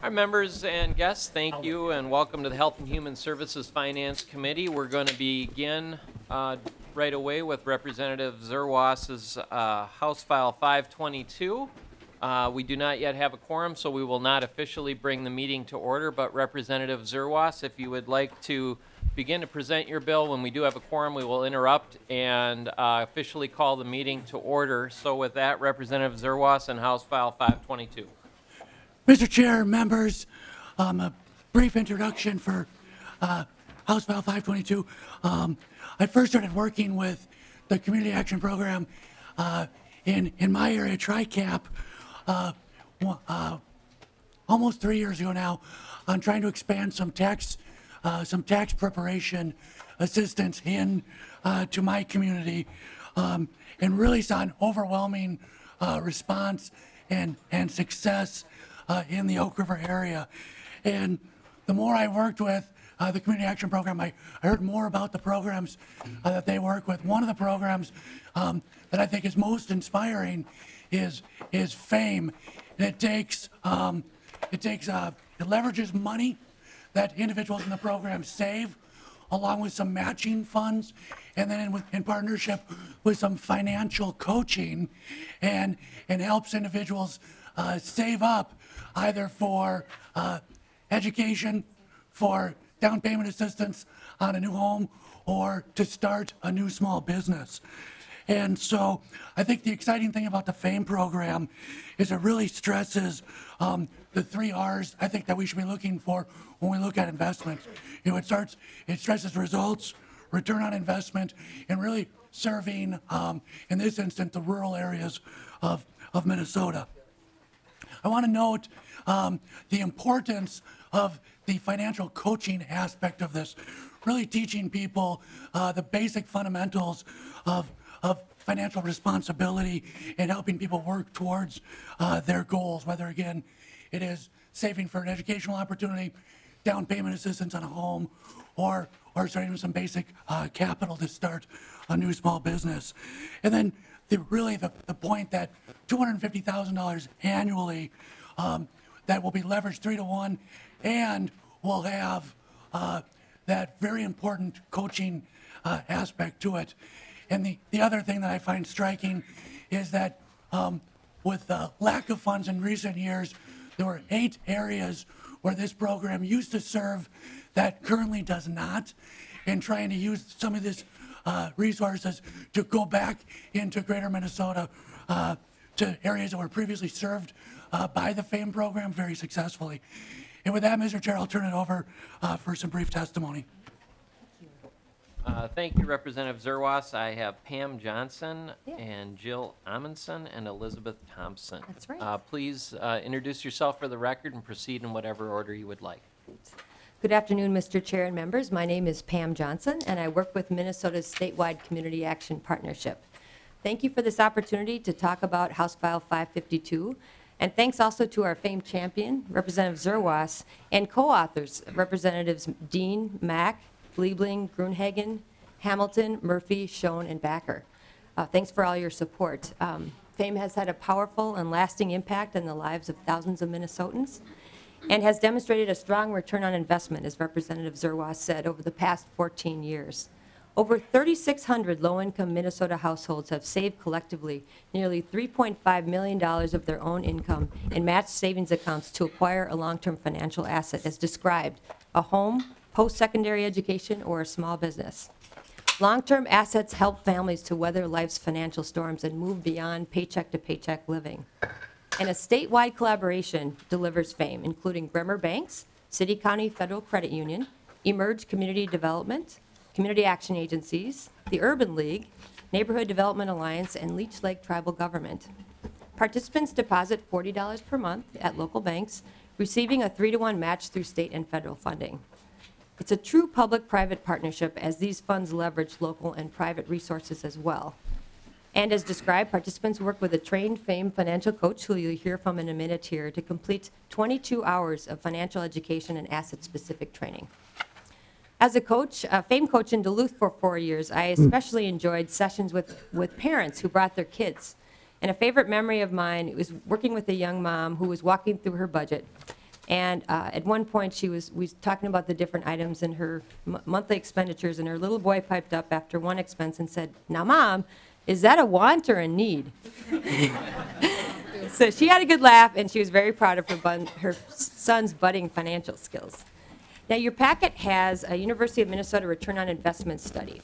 Our members and guests, thank you and welcome to the Health and Human Services Finance Committee. We're going to begin right away with Representative Zerwas's House File 522. We do not yet have a quorum, so we will not officially bring the meeting to order, but Representative Zerwas, if you would like to begin to present your bill, when we do have a quorum, we will interrupt and officially call the meeting to order. So with that, Representative Zerwas and House File 522. Mr. Chair, members, a brief introduction for House File 522. I first started working with the Community Action Program in my area, TRICAP, almost 3 years ago now, on trying to expand some tax preparation assistance in to my community, and really saw an overwhelming response and success in the Oak River area. And the more I worked with the Community Action Program, I heard more about the programs that they work with. One of the programs that I think is most inspiring is FAME. And it leverages money that individuals in the program save, along with some matching funds, and then in partnership with some financial coaching, and helps individuals save up either for education, for down payment assistance on a new home, or to start a new small business. And so I think the exciting thing about the FAME program is it really stresses the 3 R's I think that we should be looking for when we look at investment. You know, it stresses results, return on investment, and really serving, in this instance, the rural areas of Minnesota. I want to note the importance of the financial coaching aspect of this, really teaching people the basic fundamentals of financial responsibility and helping people work towards their goals, whether, again, it is saving for an educational opportunity, down payment assistance on a home, or starting with some basic capital to start a new small business. And then the point that $250,000 annually that will be leveraged 3-to-1, and will have that very important coaching aspect to it. And the other thing that I find striking is that with the lack of funds in recent years, there were 8 areas where this program used to serve that currently does not, and trying to use some of this resources to go back into greater Minnesota to areas that were previously served by the FAME program very successfully. And with that, Mr. Chair, I'll turn it over for some brief testimony. Thank you, Representative Zerwas. I have Pam Johnson and Jill Amundson and Elizabeth Thompson. That's right. Please introduce yourself for the record and proceed in whatever order you would like. Good afternoon, Mr. Chair and members. My name is Pam Johnson, and I work with Minnesota's statewide Community Action Partnership. Thank you for this opportunity to talk about House File 552, and thanks also to our FAME champion, Representative Zerwas, and co-authors, Representatives Dean, Mack, Liebling, Grunhagen, Hamilton, Murphy, Schoen, and Backer. Thanks for all your support. FAME has had a powerful and lasting impact on the lives of thousands of Minnesotans, and has demonstrated a strong return on investment, as Representative Zerwas said, over the past 14 years. Over 3,600 low-income Minnesota households have saved collectively nearly $3.5 million of their own income in matched savings accounts to acquire a long-term financial asset, as described: a home, post-secondary education, or a small business. Long-term assets help families to weather life's financial storms and move beyond paycheck-to-paycheck living. And a statewide collaboration delivers FAME, including Bremer Banks, City County Federal Credit Union, Emerge Community Development, Community Action Agencies, the Urban League, Neighborhood Development Alliance, and Leech Lake Tribal Government. Participants deposit $40 per month at local banks, receiving a 3-to-1 match through state and federal funding. It's a true public-private partnership, as these funds leverage local and private resources as well. And as described, participants work with a trained FAME financial coach, who you'll hear from in a minute here, to complete 22 hours of financial education and asset-specific training. As a coach, a FAME coach in Duluth for 4 years, I especially enjoyed sessions with parents who brought their kids. And a favorite memory of mine was working with a young mom who was walking through her budget. And at one point, we was talking about the different items in her monthly expenditures, and her little boy piped up after one expense and said, "Now, Mom, is that a want or a need?" So she had a good laugh, and she was very proud of her son's budding financial skills. Now, your packet has a University of Minnesota return on investment study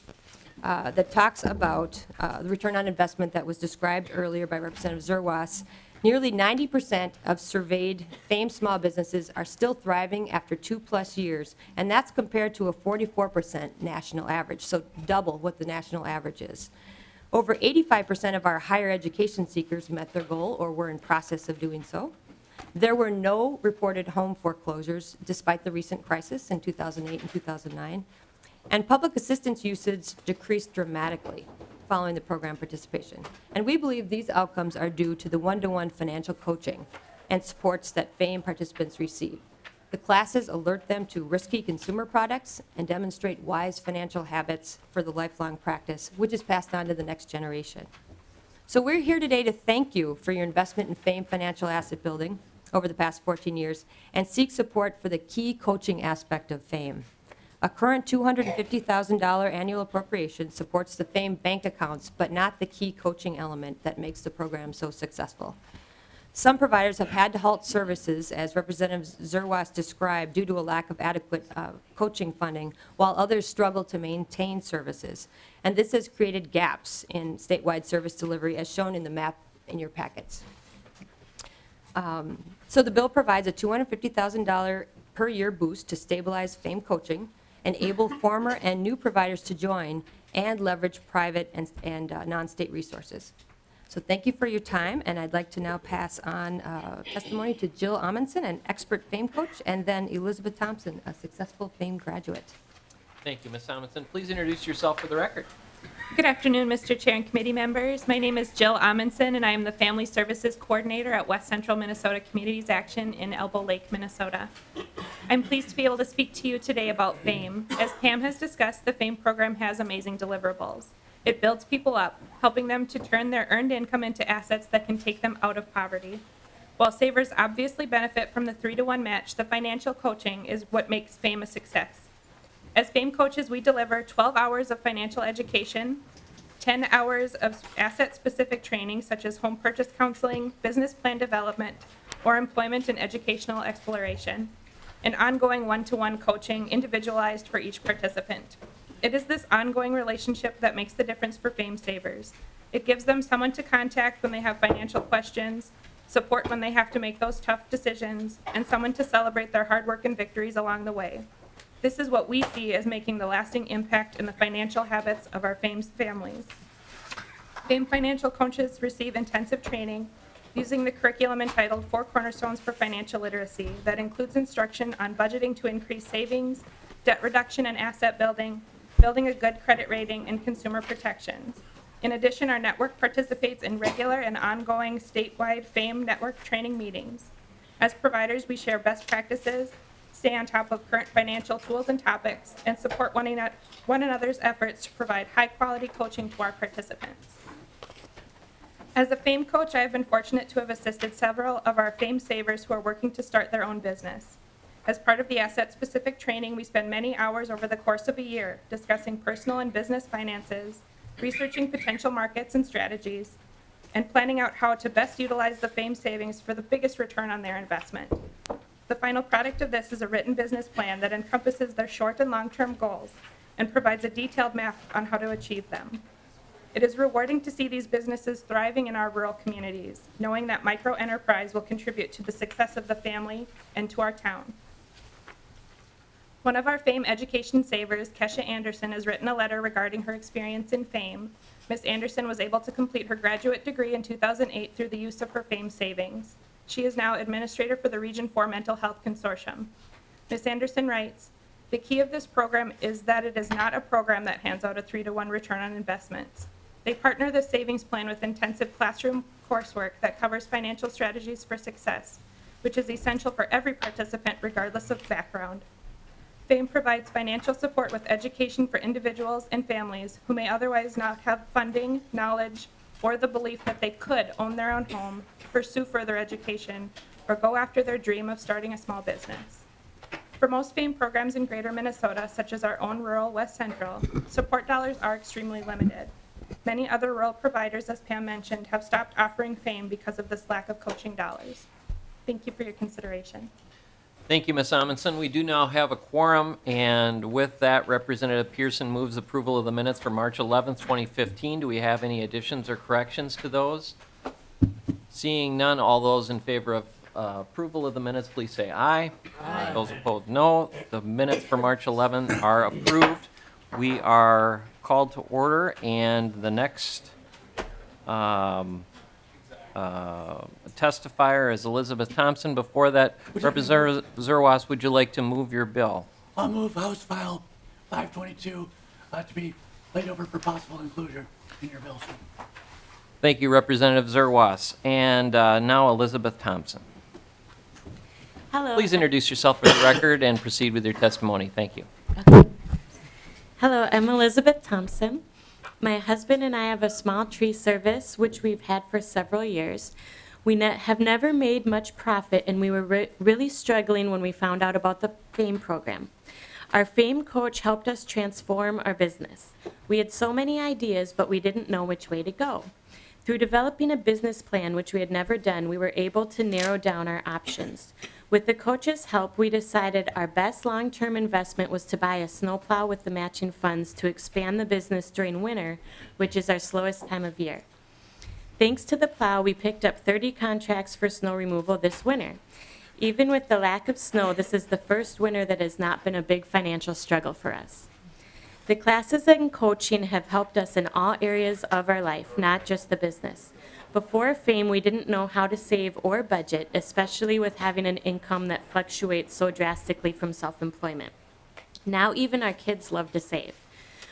that talks about the return on investment that was described earlier by Representative Zerwas. Nearly 90% of surveyed FAME small businesses are still thriving after 2+ years, and that's compared to a 44% national average, so double what the national average is. Over 85% of our higher education seekers met their goal or were in process of doing so. There were no reported home foreclosures despite the recent crisis in 2008 and 2009, and public assistance usage decreased dramatically following the program participation. And we believe these outcomes are due to the one-to-one financial coaching and supports that FAME participants receive. The classes alert them to risky consumer products and demonstrate wise financial habits for the lifelong practice, which is passed on to the next generation. So we're here today to thank you for your investment in FAME financial asset building over the past 14 years and seek support for the key coaching aspect of FAME. A current $250,000 annual appropriation supports the FAME bank accounts, but not the key coaching element that makes the program so successful. Some providers have had to halt services, as Representative Zerwas described, due to a lack of adequate coaching funding, while others struggle to maintain services. And this has created gaps in statewide service delivery, as shown in the map in your packets. So the bill provides a $250,000 per year boost to stabilize FAME coaching, enable former and new providers to join, and leverage private and non-state resources. So thank you for your time, and I'd like to now pass on testimony to Jill Amundson, an expert FAME coach, and then Elizabeth Thompson, a successful FAME graduate. Thank you, Ms. Amundson. Please introduce yourself for the record. Good afternoon, Mr. Chair and committee members. My name is Jill Amundson, and I am the Family Services Coordinator at West Central Minnesota Communities Action in Elbow Lake, Minnesota. I'm pleased to be able to speak to you today about FAME. As Pam has discussed, the FAME program has amazing deliverables. It builds people up, helping them to turn their earned income into assets that can take them out of poverty. While savers obviously benefit from the 3-to-1 match, the financial coaching is what makes FAME a success. As FAME coaches, we deliver 12 hours of financial education, 10 hours of asset-specific training, such as home purchase counseling, business plan development, or employment and educational exploration, and ongoing one-to-one coaching individualized for each participant. It is this ongoing relationship that makes the difference for FAME savers. It gives them someone to contact when they have financial questions, support when they have to make those tough decisions, and someone to celebrate their hard work and victories along the way. This is what we see as making the lasting impact in the financial habits of our FAME families. FAME financial coaches receive intensive training using the curriculum entitled 4 Cornerstones for Financial Literacy that includes instruction on budgeting to increase savings, debt reduction and asset building, building a good credit rating, and consumer protections. In addition, our network participates in regular and ongoing statewide FAME network training meetings. As providers, we share best practices, stay on top of current financial tools and topics, and support one another's efforts to provide high-quality coaching to our participants. As a FAME coach, I have been fortunate to have assisted several of our FAME savers who are working to start their own business. As part of the asset-specific training, we spend many hours over the course of a year discussing personal and business finances, researching potential markets and strategies, and planning out how to best utilize the FAME savings for the biggest return on their investment. The final product of this is a written business plan that encompasses their short and long-term goals and provides a detailed map on how to achieve them. It is rewarding to see these businesses thriving in our rural communities, knowing that micro-enterprise will contribute to the success of the family and to our town. One of our FAME education savers, Kesha Anderson, has written a letter regarding her experience in FAME. Ms. Anderson was able to complete her graduate degree in 2008 through the use of her FAME savings. She is now administrator for the Region 4 Mental Health Consortium. Ms. Anderson writes, "The key of this program is that it is not a program that hands out a 3-to-1 return on investments. They partner the savings plan with intensive classroom coursework that covers financial strategies for success, which is essential for every participant regardless of background. FAME provides financial support with education for individuals and families who may otherwise not have funding, knowledge, or the belief that they could own their own home, pursue further education, or go after their dream of starting a small business. For most FAME programs in Greater Minnesota, such as our own rural West Central, support dollars are extremely limited. Many other rural providers, as Pam mentioned, have stopped offering FAME because of this lack of coaching dollars. Thank you for your consideration. Thank you, Ms. Amundson. We do now have a quorum, and with that, Representative Pearson moves approval of the minutes for March 11th, 2015. Do we have any additions or corrections to those? Seeing none, all those in favor of approval of the minutes, please say aye. Aye. Those opposed, no. The minutes for March 11th are approved. We are called to order, and the next testifier is Elizabeth Thompson. Before that, Representative Zerwas, would you like to move your bill? I'll move House File 522 to be laid over for possible inclusion in your bills. Thank you, Representative Zerwas. And now Elizabeth Thompson. Hello. Please introduce yourself for the record and proceed with your testimony. Thank you. Okay. Hello, I'm Elizabeth Thompson. My husband and I have a small tree service, which we've had for several years. We have never made much profit, and we were really struggling when we found out about the FAME program. Our FAME coach helped us transform our business. We had so many ideas, but we didn't know which way to go. Through developing a business plan, which we had never done, we were able to narrow down our options. With the coach's help, we decided our best long-term investment was to buy a snowplow with the matching funds to expand the business during winter, which is our slowest time of year. Thanks to the plow, we picked up 30 contracts for snow removal this winter. Even with the lack of snow, this is the first winter that has not been a big financial struggle for us. The classes and coaching have helped us in all areas of our life, not just the business. Before FAME, we didn't know how to save or budget, especially with having an income that fluctuates so drastically from self-employment. Now even our kids love to save.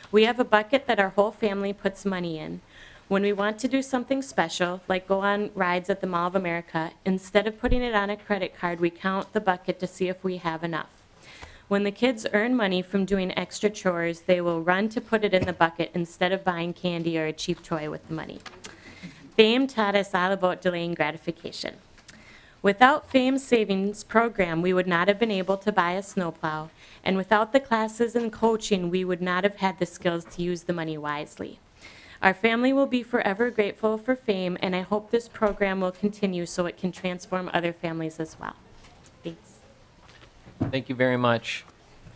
We have a bucket that our whole family puts money in. When we want to do something special, like go on rides at the Mall of America, instead of putting it on a credit card, we count the bucket to see if we have enough. When the kids earn money from doing extra chores, they will run to put it in the bucket instead of buying candy or a cheap toy with the money. FAME taught us all about delaying gratification. Without FAME's savings program, we would not have been able to buy a snowplow, and without the classes and coaching, we would not have had the skills to use the money wisely. Our family will be forever grateful for FAME, and I hope this program will continue so it can transform other families as well. Thanks. Thank you very much.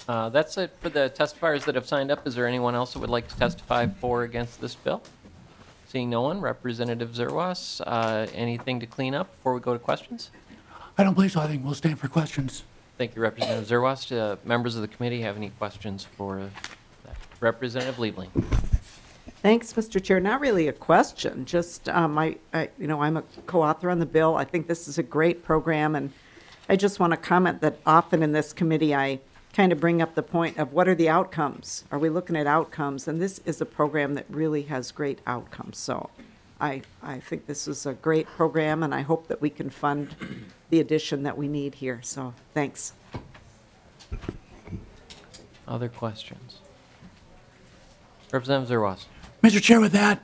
That's it for the testifiers that have signed up. Is there anyone else that would like to testify for or against this bill? Seeing no one, Representative Zerwas, anything to clean up before we go to questions? I don't believe so. I think we'll stand for questions. Thank you, Representative Zerwas. Do members of the committee have any questions for that? Representative Liebling. Thanks, Mr. Chair. Not really a question, just I'm a co-author on the bill. I think this is a great program, and I just want to comment that often in this committee I kind of bring up the point of what are the outcomes? Are we looking at outcomes? And this is a program that really has great outcomes. So I think this is a great program, and I hope that we can fund the addition that we need here. So thanks. Other questions? Representative Zerwas. Mr. Chair, with that,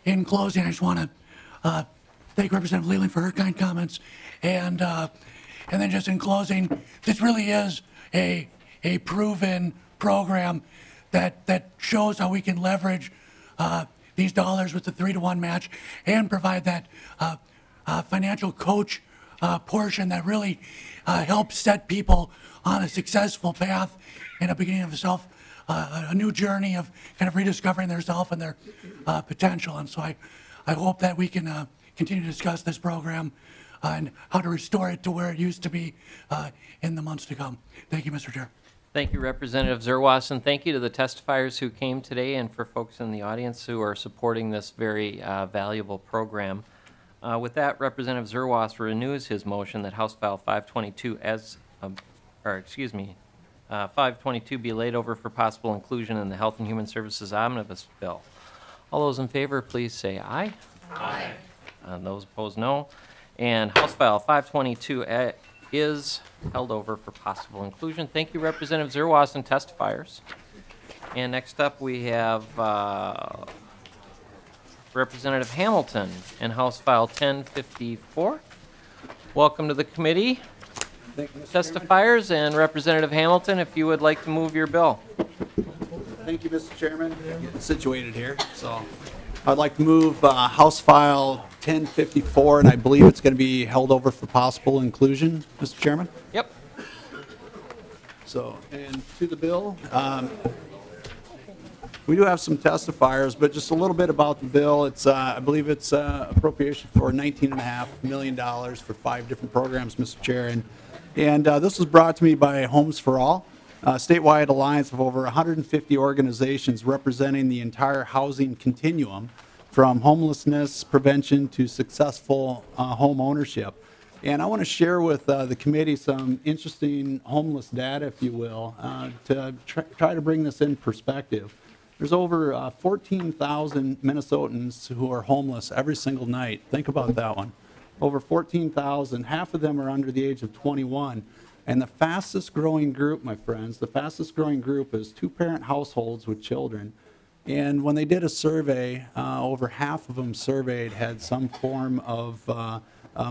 in closing, I just want to thank Representative Leland for her kind comments, and then just in closing, this really is a proven program that shows how we can leverage these dollars with the 3-to-1 match and provide that financial coach portion that really helps set people on a successful path and a beginning of a new journey of kind of rediscovering their self and their potential. And so I hope that we can continue to discuss this program and how to restore it to where it used to be in the months to come. Thank you, Mr. Chair. Thank you, Representative Zerwas, and thank you to the testifiers who came today and for folks in the audience who are supporting this very valuable program. With that, Representative Zerwas renews his motion that House File 522 522 be laid over for possible inclusion in the Health and Human Services Omnibus Bill. All those in favor, please say aye. Aye. Those opposed, no. And House File 522 is held over for possible inclusion. Thank you, Representative Zerwas and testifiers. And next up, we have Representative Hamilton and House File 1054. Welcome to the committee. Testifiers, and Representative Hamilton, if you would like to move your bill. Thank you, Mr. Chairman. Getting situated here. So I'd like to move House File 1054, and I believe it's going to be held over for possible inclusion, Mr. Chairman. Yep. So, and to the bill, we do have some testifiers, but just a little bit about the bill. It's, I believe it's appropriation for $19.5 million for 5 different programs, Mr. Chair. And this was brought to me by Homes for All, a statewide alliance of over 150 organizations representing the entire housing continuum, from homelessness prevention to successful home ownership. And I want to share with the committee some interesting homeless data, if you will, to try to bring this in perspective. There's over 14,000 Minnesotans who are homeless every single night. Think about that one. Over 14,000. Half of them are under the age of 21. And the fastest growing group, my friends, the fastest growing group is 2-parent households with children. And when they did a survey, over half of them surveyed had some form of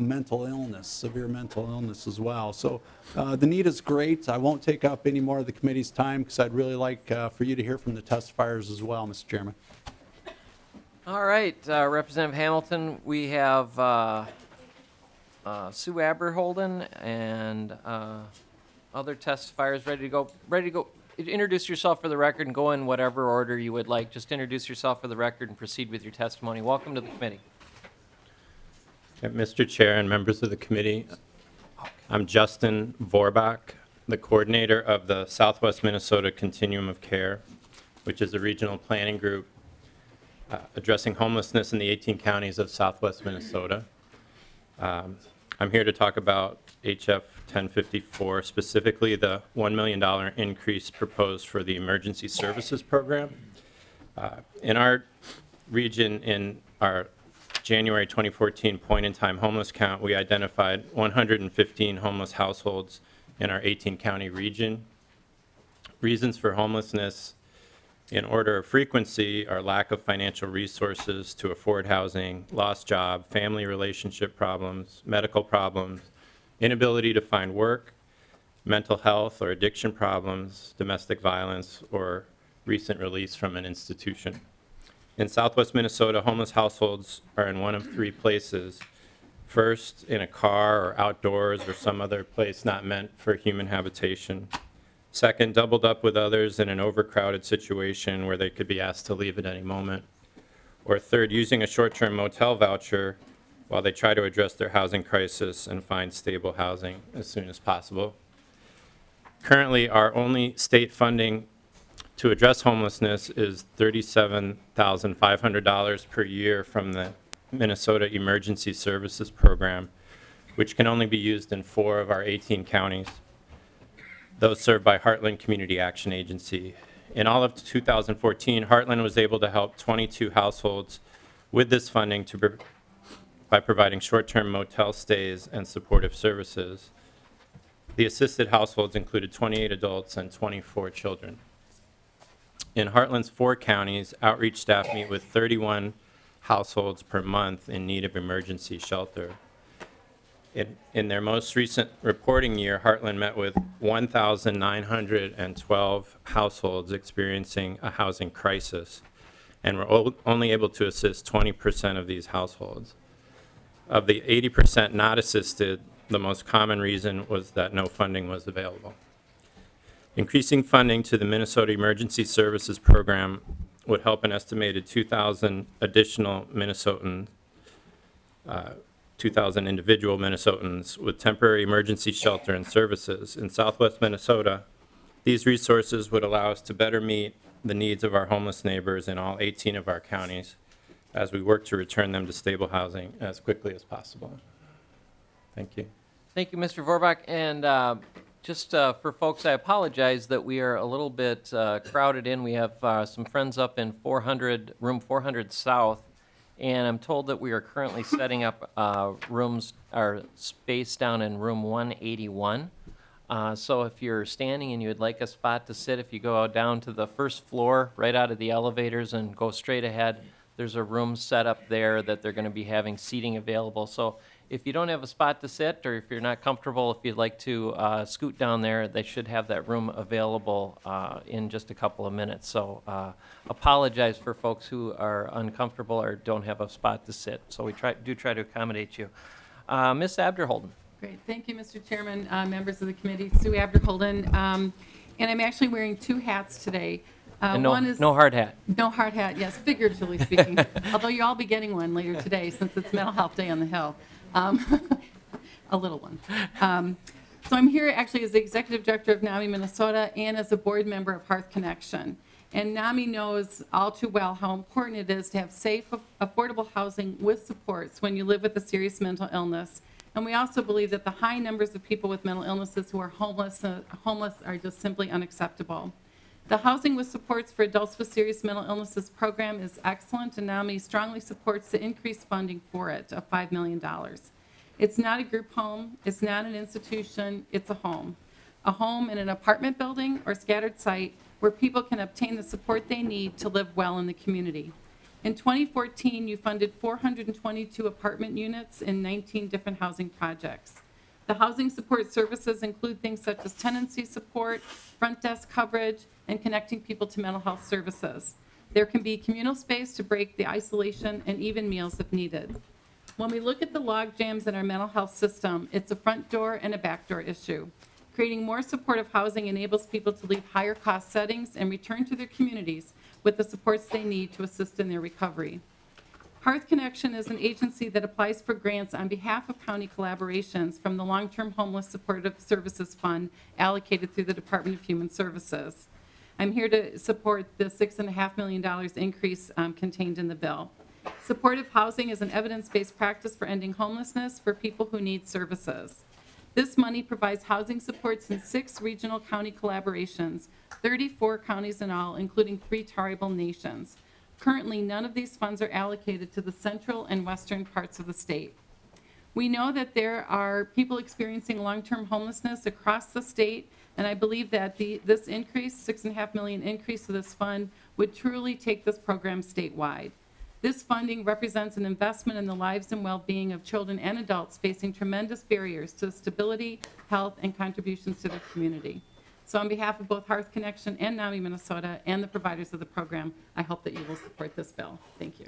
mental illness, severe mental illness as well. So the need is great. I won't take up any more of the committee's time because I'd really like for you to hear from the testifiers as well, Mr. Chairman. All right, Representative Hamilton, we have Sue Aberholden and other testifiers ready to go. Introduce yourself for the record and go in whatever order you would like. Just introduce yourself for the record and proceed with your testimony. Welcome to the committee. Mr. Chair and members of the committee, I'm Justin Vorbach, the coordinator of the Southwest Minnesota Continuum of Care, which is a regional planning group addressing homelessness in the 18 counties of Southwest Minnesota. I'm here to talk about HF 1054, specifically the $1 million increase proposed for the Emergency Services Program. In our region, in our January 2014 point-in-time homeless count, we identified 115 homeless households in our 18-county region. Reasons for homelessness in order of frequency are lack of financial resources to afford housing, lost job, family relationship problems, medical problems, inability to find work, mental health or addiction problems, domestic violence, or recent release from an institution. In Southwest Minnesota, homeless households are in one of 3 places. First, in a car or outdoors or some other place not meant for human habitation. Second, doubled up with others in an overcrowded situation where they could be asked to leave at any moment. Or third, using a short-term motel voucher while they try to address their housing crisis and find stable housing as soon as possible. Currently, our only state funding to address homelessness is $37,500 per year from the Minnesota Emergency Services Program, which can only be used in 4 of our 18 counties, those served by Heartland Community Action Agency. In all of 2014, Heartland was able to help 22 households with this funding by providing short-term motel stays and supportive services. The assisted households included 28 adults and 24 children. In Heartland's 4 counties, outreach staff meet with 31 households per month in need of emergency shelter. In their most recent reporting year, Heartland met with 1,912 households experiencing a housing crisis, and were only able to assist 20% of these households. Of the 80% not assisted, the most common reason was that no funding was available. Increasing funding to the Minnesota Emergency Services Program would help an estimated 2,000 additional Minnesotans, 2,000 individual Minnesotans with temporary emergency shelter and services. In Southwest Minnesota, these resources would allow us to better meet the needs of our homeless neighbors in all 18 of our counties as we work to return them to stable housing as quickly as possible. Thank you. Thank you, Mr. Vorbach. And just for folks, I apologize that we are a little bit crowded in. We have some friends up in room 400 South, and I'm told that we are currently setting up space down in room 181. So if you're standing and you would like a spot to sit, if you go down to the first floor, right out of the elevators and go straight ahead, there's a room set up there that they're going to be having seating available. So if you don't have a spot to sit, or if you're not comfortable, if you'd like to scoot down there, they should have that room available in just a couple of minutes. So apologize for folks who are uncomfortable or don't have a spot to sit. So we do try to accommodate you. Ms. Abderholden. Great. Thank you, Mr. Chairman, members of the committee. Sue Abderholden. And I'm actually wearing two hats today. And One is no hard hat. no hard hat, yes, figuratively speaking. Although you'll all be getting one later today since it's Mental Health Day on the Hill. A little one. So I'm here actually as the Executive Director of NAMI Minnesota and as a board member of Hearth Connection. And NAMI knows all too well how important it is to have safe, affordable housing with supports when you live with a serious mental illness. And we also believe that the high numbers of people with mental illnesses who are homeless are just simply unacceptable. The Housing with Supports for Adults with Serious Mental Illnesses program is excellent, and NAMI strongly supports the increased funding for it of $5 million. It's not a group home, it's not an institution, it's a home. A home in an apartment building or scattered site where people can obtain the support they need to live well in the community. In 2014, you funded 422 apartment units in 19 different housing projects. The housing support services include things such as tenancy support, front desk coverage, and connecting people to mental health services. There can be communal space to break the isolation and even meals if needed. When we look at the log jams in our mental health system, it's a front door and a back door issue. Creating more supportive housing enables people to leave higher cost settings and return to their communities with the supports they need to assist in their recovery. Hearth Connection is an agency that applies for grants on behalf of county collaborations from the Long-Term Homeless Supportive Services Fund allocated through the Department of Human Services. I'm here to support the $6.5 million increase contained in the bill. Supportive housing is an evidence-based practice for ending homelessness for people who need services. This money provides housing supports in 6 regional county collaborations, 34 counties in all, including 3 tribal nations. Currently, none of these funds are allocated to the central and western parts of the state. We know that there are people experiencing long-term homelessness across the state, and I believe that this increase, $6.5 million increase to this fund, would truly take this program statewide. This funding represents an investment in the lives and well-being of children and adults facing tremendous barriers to stability, health, and contributions to their community. So on behalf of both Hearth Connection and NAMI Minnesota and the providers of the program, I hope that you will support this bill. Thank you.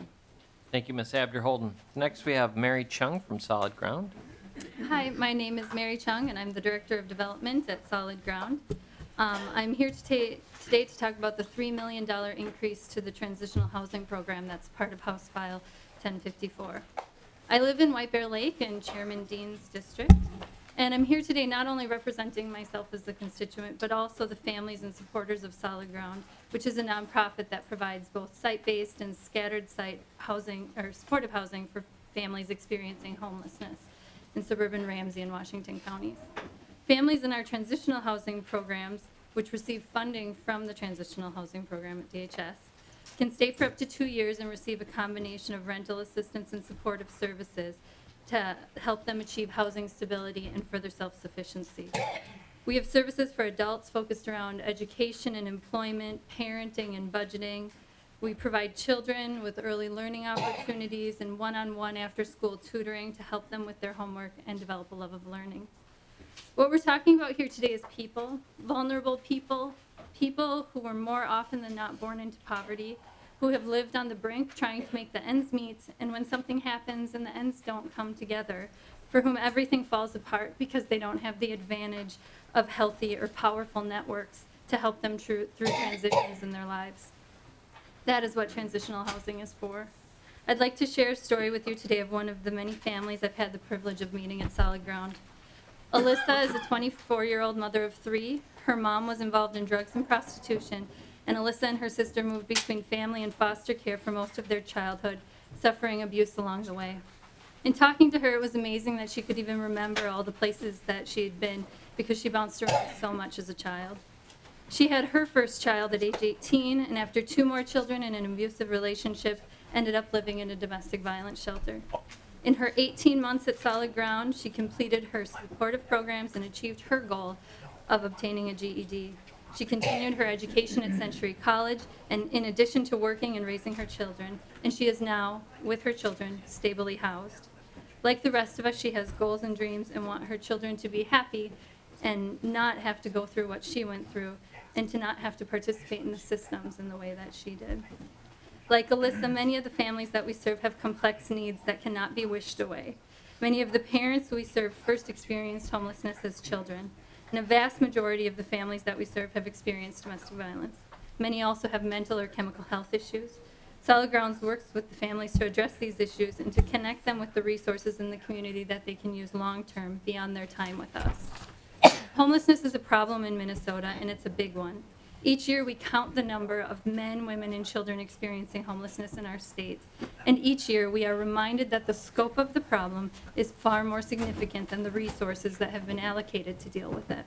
Thank you, Ms. Abderholden. Next, we have Mary Chung from Solid Ground. Hi, my name is Mary Chung, and I'm the Director of Development at Solid Ground. I'm here today to talk about the $3 million increase to the transitional housing program that's part of House File 1054. I live in White Bear Lake in Chairman Dean's district, and I'm here today not only representing myself as the constituent, but also the families and supporters of Solid Ground, which is a nonprofit that provides both site-based and scattered site housing or supportive housing for families experiencing homelessness in suburban Ramsey and Washington counties. Families in our transitional housing programs, which receive funding from the transitional housing program at DHS, can stay for up to 2 years and receive a combination of rental assistance and supportive services to help them achieve housing stability and further self-sufficiency. We have services for adults focused around education and employment, parenting and budgeting. We provide children with early learning opportunities and one-on-one after-school tutoring to help them with their homework and develop a love of learning. What we're talking about here today is people, vulnerable people, people who were more often than not born into poverty, who have lived on the brink trying to make the ends meet, and when something happens and the ends don't come together, for whom everything falls apart because they don't have the advantage of healthy or powerful networks to help them through transitions in their lives. That is what transitional housing is for. I'd like to share a story with you today of one of the many families I've had the privilege of meeting at Solid Ground. Alyssa is a 24-year-old mother of 3. Her mom was involved in drugs and prostitution, and Alyssa and her sister moved between family and foster care for most of their childhood, suffering abuse along the way. In talking to her, it was amazing that she could even remember all the places that she had been because she bounced around so much as a child. She had her first child at age 18, and after 2 more children in an abusive relationship, ended up living in a domestic violence shelter. In her 18 months at Solid Ground, she completed her supportive programs and achieved her goal of obtaining a GED. She continued her education at Century College, and in addition to working and raising her children, and she is now, with her children, stably housed. Like the rest of us, she has goals and dreams and want her children to be happy and not have to go through what she went through and to not have to participate in the systems in the way that she did. Like Alyssa, many of the families that we serve have complex needs that cannot be wished away. Many of the parents we serve first experienced homelessness as children, and a vast majority of the families that we serve have experienced domestic violence. Many also have mental or chemical health issues. Solid Grounds works with the families to address these issues and to connect them with the resources in the community that they can use long-term beyond their time with us. Homelessness is a problem in Minnesota, and it's a big one. Each year we count the number of men, women, and children experiencing homelessness in our state. And each year we are reminded that the scope of the problem is far more significant than the resources that have been allocated to deal with it.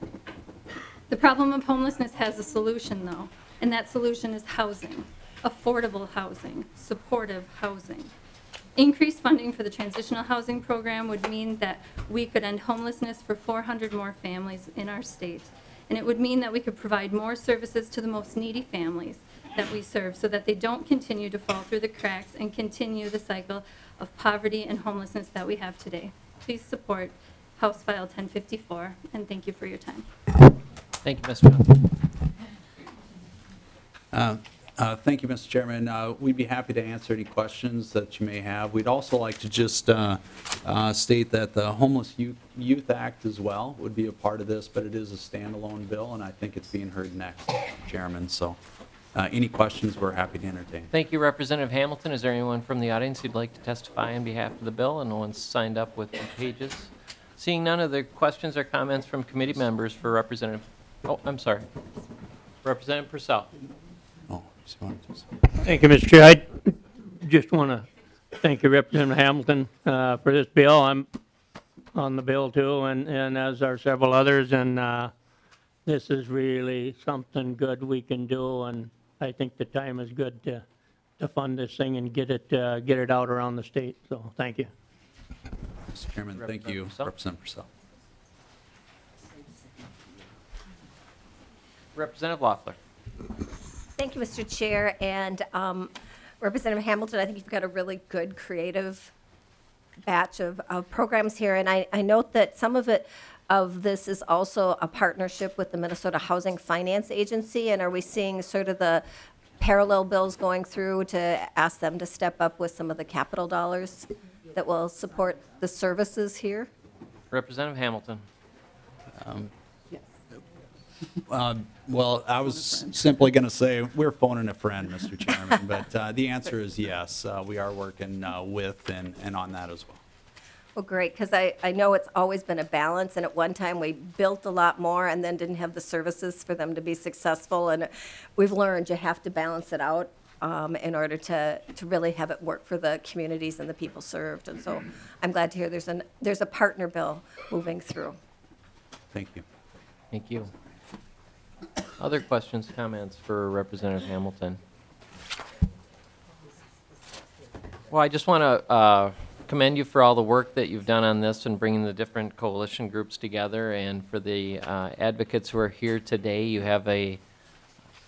The problem of homelessness has a solution, though, and that solution is housing. Affordable housing, supportive housing. Increased funding for the transitional housing program would mean that we could end homelessness for 400 more families in our state. And it would mean that we could provide more services to the most needy families that we serve so that they don't continue to fall through the cracks and continue the cycle of poverty and homelessness that we have today. Please support House File 1054, and thank you for your time. Thank you, Ms. Johnson. Thank you, Mr. Chairman. We'd be happy to answer any questions that you may have. We'd also like to just state that the Homeless Youth Act as well would be a part of this, but it is a standalone bill, and I think it's being heard next, Mr. Chairman. So any questions, we're happy to entertain. Thank you, Representative Hamilton. Is there anyone from the audience who'd like to testify on behalf of the bill? And no one's signed up with the pages. Seeing none of the questions or comments from committee members for Representative, oh, I'm sorry. Representative Purcell. Thank you, Mr. Chair. I just want to thank you, Representative Hamilton, for this bill. I'm on the bill too, and as are several others, and this is really something good we can do, and I think the time is good to fund this thing and get it out around the state. So thank you. Mr. Chairman, thank you, Representative Purcell. Representative Loeffler. Thank you, Mr. Chair, and Representative Hamilton, I think you've got a really good creative batch of programs here, and I note that some of this is also a partnership with the Minnesota Housing Finance Agency, and are we seeing sort of the parallel bills going through to ask them to step up with some of the capital dollars that will support the services here? Representative Hamilton. Well, I was simply going to say we're phoning a friend, Mr. Chairman, but the answer is yes. We are working with and on that as well. Well, great, because I know it's always been a balance, and at one time we built a lot more and then didn't have the services for them to be successful, and we've learned you have to balance it out in order to really have it work for the communities and the people served. And so I'm glad to hear there's a partner bill moving through. Thank you. Thank you. Other questions, comments for Representative Hamilton? Well, I just want to commend you for all the work that you've done on this and bringing the different coalition groups together, and for the advocates who are here today. You have a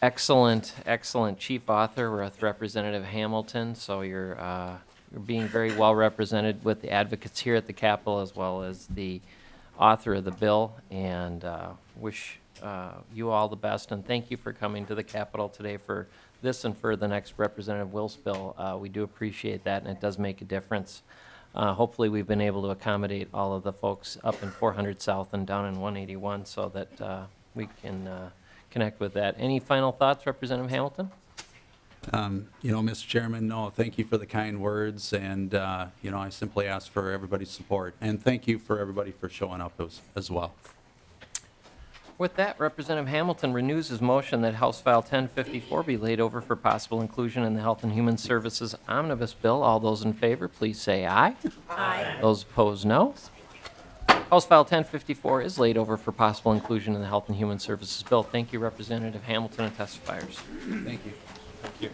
excellent chief author with Representative Hamilton, so you're being very well represented with the advocates here at the Capitol as well as the author of the bill, and wish you all the best, and thank you for coming to the Capitol today for this and for the next Representative Wills bill. We do appreciate that, and it does make a difference. Hopefully we've been able to accommodate all of the folks up in 400 South and down in 181 so that we can connect with that. Any final thoughts, Representative Hamilton? You know, Mr. Chairman, no, thank you for the kind words, and you know, I simply ask for everybody's support, and thank you for everybody for showing up as well. With that, Representative Hamilton renews his motion that House File 1054 be laid over for possible inclusion in the Health and Human Services Omnibus Bill. All those in favor, please say aye. Aye. Those opposed, no. House File 1054 is laid over for possible inclusion in the Health and Human Services Bill. Thank you, Representative Hamilton and testifiers. Thank you. Thank you.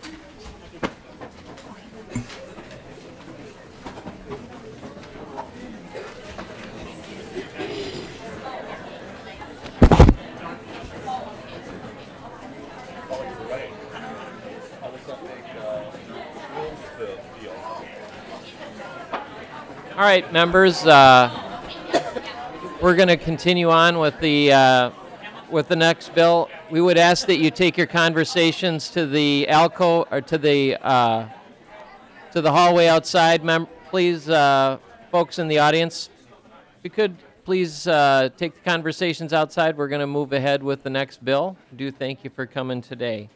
Bill. All right, members, we're going to continue on with the next bill. We would ask that you take your conversations to the alcove or to the hallway outside. Please, folks in the audience, if you could please take the conversations outside. We're going to move ahead with the next bill. I do thank you for coming today.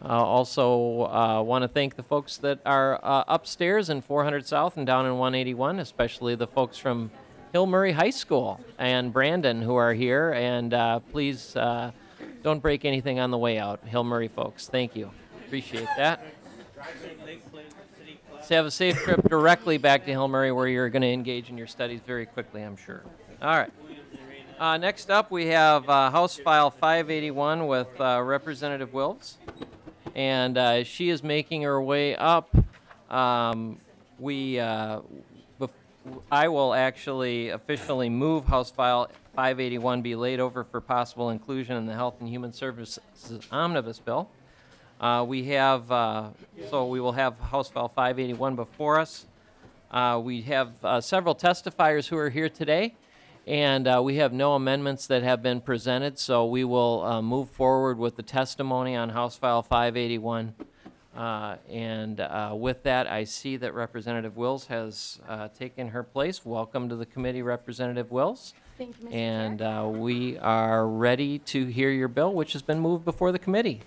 Also want to thank the folks that are upstairs in 400 South and down in 181, especially the folks from Hill Murray High School and Brandon who are here. And please don't break anything on the way out, Hill Murray folks. Thank you. Appreciate that. So have a safe trip directly back to Hill Murray, where you're going to engage in your studies very quickly, I'm sure. All right. Next up, we have House File 581 with Representative Wills. And she is making her way up. I will actually officially move House File 581 be laid over for possible inclusion in the Health and Human Services Omnibus Bill. So we will have House File 581 before us. We have several testifiers who are here today. And we have no amendments that have been presented, so we will move forward with the testimony on House File 581. With that, I see that Representative Wills has taken her place. Welcome to the committee, Representative Wills. Thank you, Mr. And Chair. we are ready to hear your bill, which has been moved before the committee.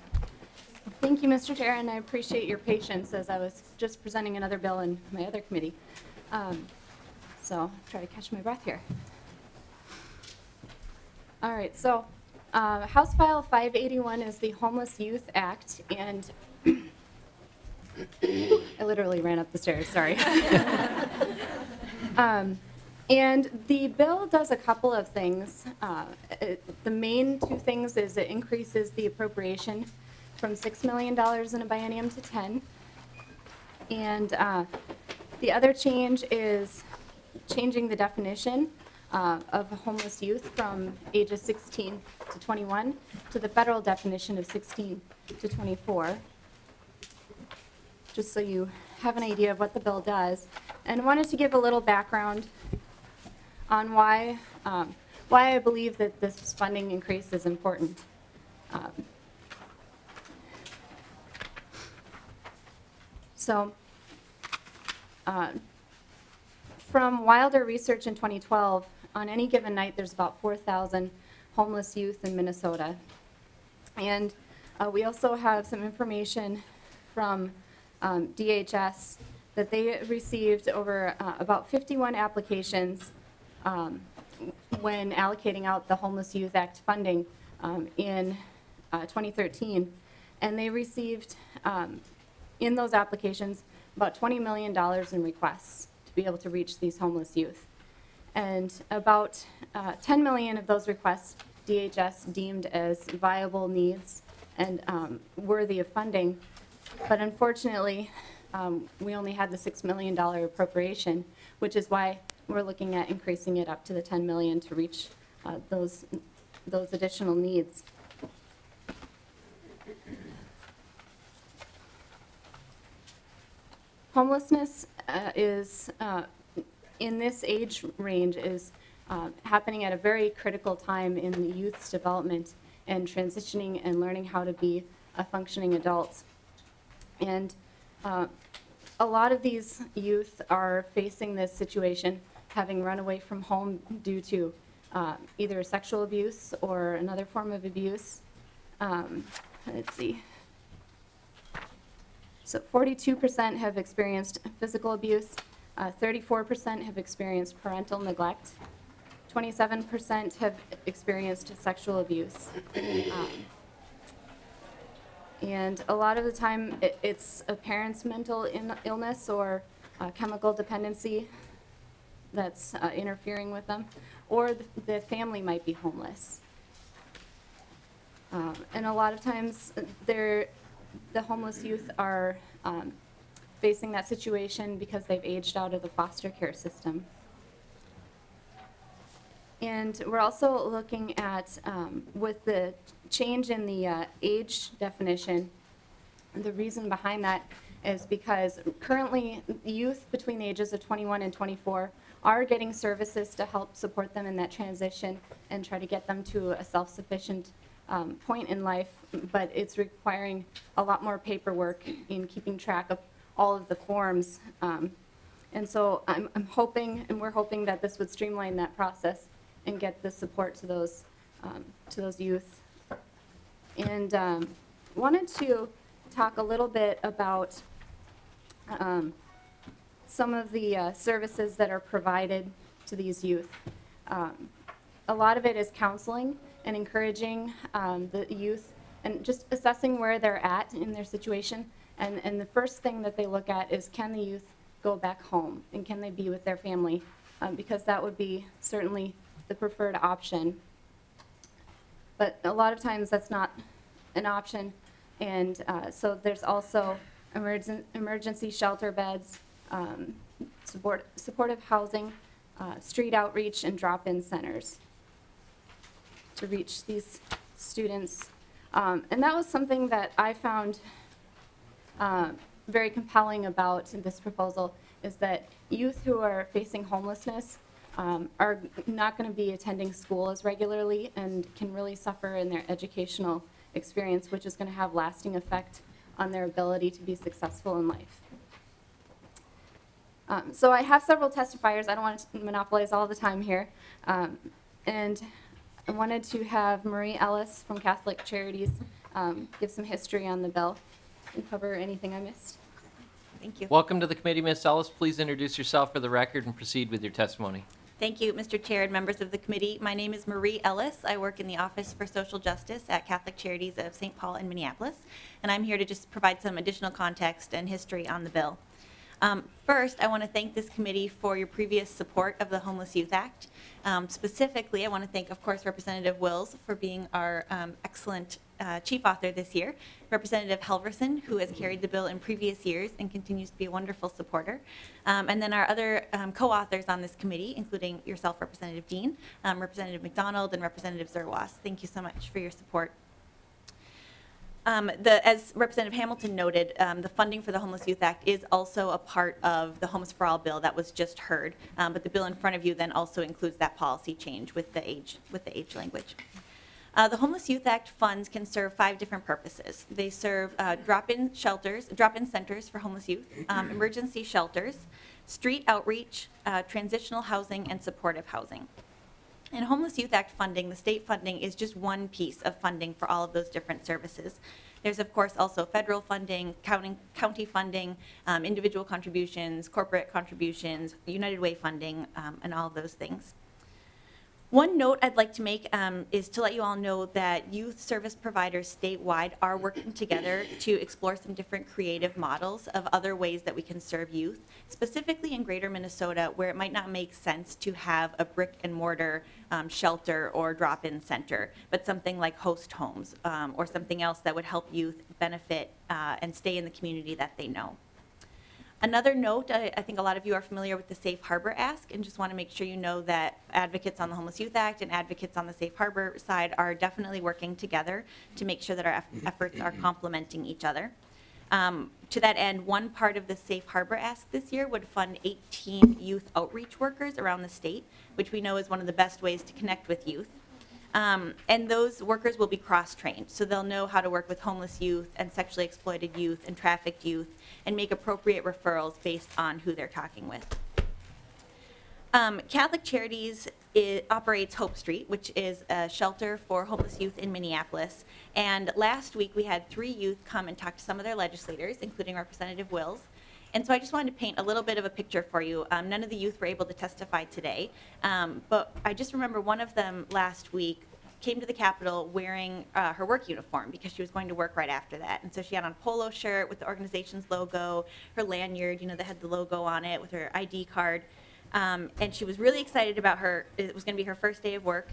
Thank you, Mr. Chair, and I appreciate your patience as I was just presenting another bill in my other committee. So I'll try to catch my breath here. All right, so House File 581 is the Homeless Youth Act, and I literally ran up the stairs, sorry. And the bill does a couple of things. The main two things is it increases the appropriation from $6 million in a biennium to 10. And the other change is changing the definition of homeless youth from ages 16 to 21 to the federal definition of 16 to 24, just so you have an idea of what the bill does. And I wanted to give a little background on why I believe that this funding increase is important. From Wilder research in 2012, on any given night there's about 4,000 homeless youth in Minnesota. And we also have some information from DHS that they received over about 51 applications when allocating out the Homeless Youth Act funding in 2013. And they received, in those applications, about $20 million in requests to be able to reach these homeless youth. And about 10 million of those requests DHS deemed as viable needs and worthy of funding. But unfortunately, we only had the $6 million appropriation, which is why we're looking at increasing it up to the 10 million to reach those additional needs. Homelessness is in this age range is happening at a very critical time in the youth's development and transitioning and learning how to be a functioning adult. And a lot of these youth are facing this situation, having run away from home due to either sexual abuse or another form of abuse. Let's see. So 42% have experienced physical abuse, 34% have experienced parental neglect, 27% have experienced sexual abuse. And a lot of the time it's a parent's mental illness or chemical dependency that's interfering with them, or the family might be homeless. And a lot of times the homeless youth are facing that situation because they've aged out of the foster care system. And we're also looking at, with the change in the age definition, the reason behind that is because currently youth between the ages of 21 and 24 are getting services to help support them in that transition and try to get them to a self-sufficient point in life, but it's requiring a lot more paperwork in keeping track of all of the forms. And so I'm hoping, and we're hoping, that this would streamline that process and get the support to those youth. And wanted to talk a little bit about some of the services that are provided to these youth. A lot of it is counseling and encouraging the youth and just assessing where they're at in their situation. And the first thing that they look at is, can the youth go back home and can they be with their family? Because that would be certainly the preferred option. But a lot of times that's not an option. And so there's also emergency shelter beds, supportive housing, street outreach, and drop-in centers to reach these students. And that was something that I found very compelling about this proposal, is that youth who are facing homelessness are not going to be attending school as regularly and can really suffer in their educational experience, which is going to have lasting effect on their ability to be successful in life. So I have several testifiers. I don't want to monopolize all the time here. And I wanted to have Marie Ellis from Catholic Charities give some history on the bill and cover anything I missed. Thank you. Welcome to the committee, Ms. Ellis. Please introduce yourself for the record and proceed with your testimony. Thank you, Mr. Chair and members of the committee. My name is Marie Ellis. I work in the Office for Social Justice at Catholic Charities of St. Paul and Minneapolis, and I'm here to just provide some additional context and history on the bill. First, I want to thank this committee for your previous support of the Homeless Youth Act. Specifically, I want to thank, of course, Representative Wills for being our excellent chief author this year, Representative Helverson, who has carried the bill in previous years and continues to be a wonderful supporter, and then our other co-authors on this committee, including yourself, Representative Dean, Representative McDonald, and Representative Zerwas. Thank you so much for your support. As Representative Hamilton noted, the funding for the Homeless Youth Act is also a part of the Homes for All bill that was just heard, but the bill in front of you then also includes that policy change with the age language. The Homeless Youth Act funds can serve 5 different purposes. They serve drop-in centers for homeless youth, emergency shelters, street outreach, transitional housing, and supportive housing. In Homeless Youth Act funding, the state funding is just one piece of funding for all of those different services. There's, of course, also federal funding, county funding, individual contributions, corporate contributions, United Way funding, and all of those things. One note I'd like to make is to let you all know that youth service providers statewide are working together to explore some different creative models of other ways that we can serve youth, specifically in greater Minnesota, where it might not make sense to have a brick and mortar shelter or drop-in center, but something like host homes or something else that would help youth benefit and stay in the community that they know. Another note, I think a lot of you are familiar with the Safe Harbor Ask, and just want to make sure you know that advocates on the Homeless Youth Act and advocates on the Safe Harbor side are definitely working together to make sure that our efforts are complementing each other. To that end, one part of the Safe Harbor Ask this year would fund 18 youth outreach workers around the state, which we know is one of the best ways to connect with youth. And those workers will be cross-trained, so they'll know how to work with homeless youth and sexually exploited youth and trafficked youth and make appropriate referrals based on who they're talking with. Catholic Charities operates Hope Street, which is a shelter for homeless youth in Minneapolis. And last week we had 3 youth come and talk to some of their legislators, including Representative Wills. And so I just wanted to paint a little bit of a picture for you. None of the youth were able to testify today, but I just remember one of them last week came to the Capitol wearing her work uniform because she was going to work right after that. And so she had on a polo shirt with the organization's logo, her lanyard, that had the logo on it, with her ID card. And she was really excited about it was going to be her first day of work.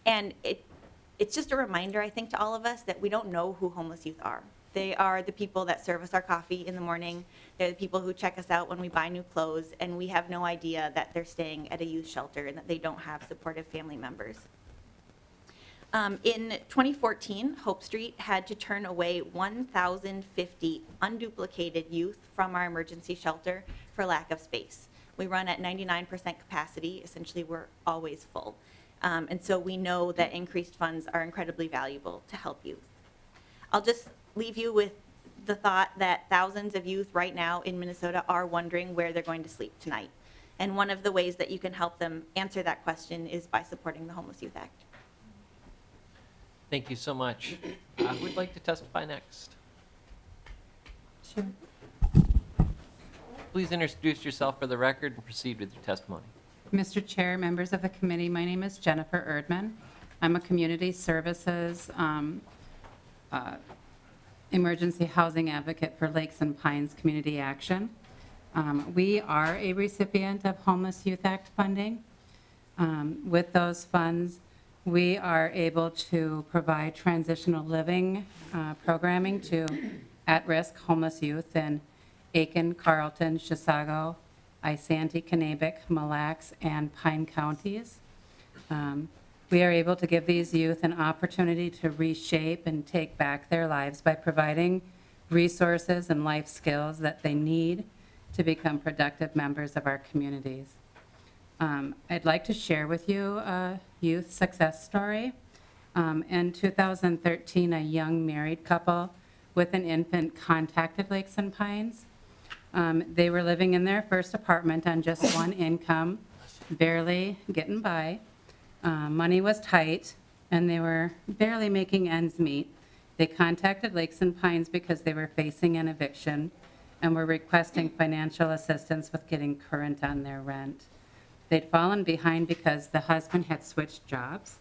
And it's just a reminder, I think, to all of us that we don't know who homeless youth are. They are the people that serve us our coffee in the morning. They're the people who check us out when we buy new clothes, and we have no idea that they're staying at a youth shelter and that they don't have supportive family members. In 2014, Hope Street had to turn away 1,050 unduplicated youth from our emergency shelter for lack of space. We run at 99% capacity. Essentially, we're always full. And so we know that increased funds are incredibly valuable to help youth. I'll just leave you with the thought that thousands of youth right now in Minnesota are wondering where they're going to sleep tonight. And one of the ways that you can help them answer that question is by supporting the Homeless Youth Act. Thank you so much. Who would like to testify next? Sure. Please introduce yourself for the record and proceed with your testimony. Mr. Chair, members of the committee, my name is Jennifer Erdman. I'm a community services emergency housing advocate for Lakes and Pines Community Action. We are a recipient of Homeless Youth Act funding. With those funds, we are able to provide transitional living programming to at-risk homeless youth in Aiken, Carlton, Chisago, Isanti, Kanabec, Mille Lacs, and Pine counties. We are able to give these youth an opportunity to reshape and take back their lives by providing resources and life skills that they need to become productive members of our communities. I'd like to share with you a youth success story. In 2013, a young married couple with an infant contacted Lakes and Pines. They were living in their first apartment on just one income, barely getting by. Money was tight, and they were barely making ends meet. They contacted Lakes and Pines because they were facing an eviction and were requesting financial assistance with getting current on their rent. They'd fallen behind because the husband had switched jobs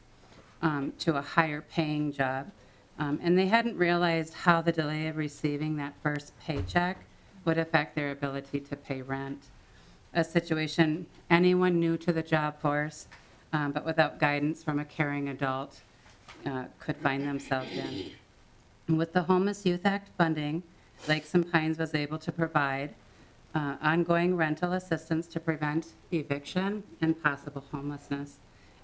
to a higher paying job, and they hadn't realized how the delay of receiving that first paycheck would affect their ability to pay rent. A situation anyone new to the job force, but without guidance from a caring adult, could find themselves in. And with the Homeless Youth Act funding, Lakes and Pines was able to provide ongoing rental assistance to prevent eviction and possible homelessness,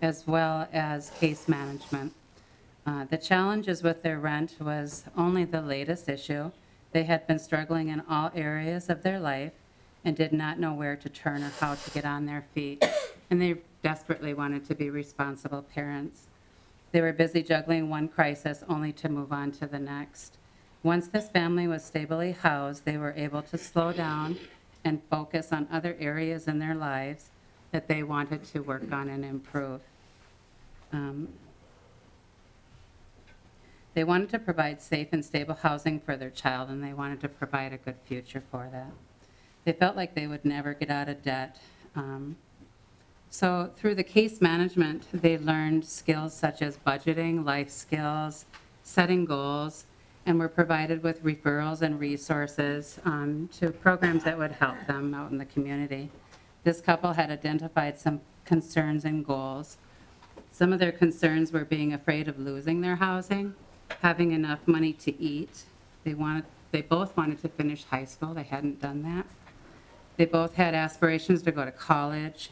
as well as case management. The challenges with their rent was only the latest issue. They had been struggling in all areas of their life and did not know where to turn or how to get on their feet, and they desperately wanted to be responsible parents. They were busy juggling one crisis only to move on to the next. Once this family was stably housed, they were able to slow down and focus on other areas in their lives that they wanted to work on and improve. They wanted to provide safe and stable housing for their child, and they wanted to provide a good future for that. They felt like they would never get out of debt. So through the case management, they learned skills such as budgeting, life skills, setting goals, and were provided with referrals and resources to programs that would help them out in the community. This couple had identified some concerns and goals. Some of their concerns were being afraid of losing their housing, having enough money to eat. They both wanted to finish high school. They hadn't done that. They both had aspirations to go to college,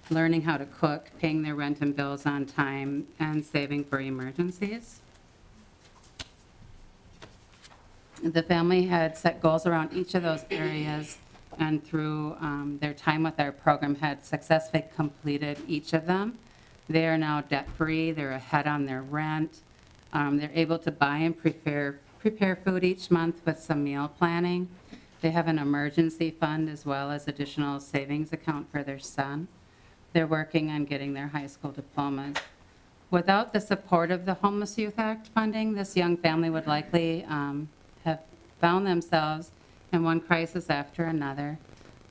learning how to cook, paying their rent and bills on time, and saving for emergencies. The family had set goals around each of those areas, and through their time with our program had successfully completed each of them. They are now debt-free. They're ahead on their rent. They're able to buy and prepare food each month with some meal planning. They have an emergency fund as well as additional savings account for their son. They're working on getting their high school diplomas. Without the support of the Homeless Youth Act funding, this young family would likely have found themselves in one crisis after another.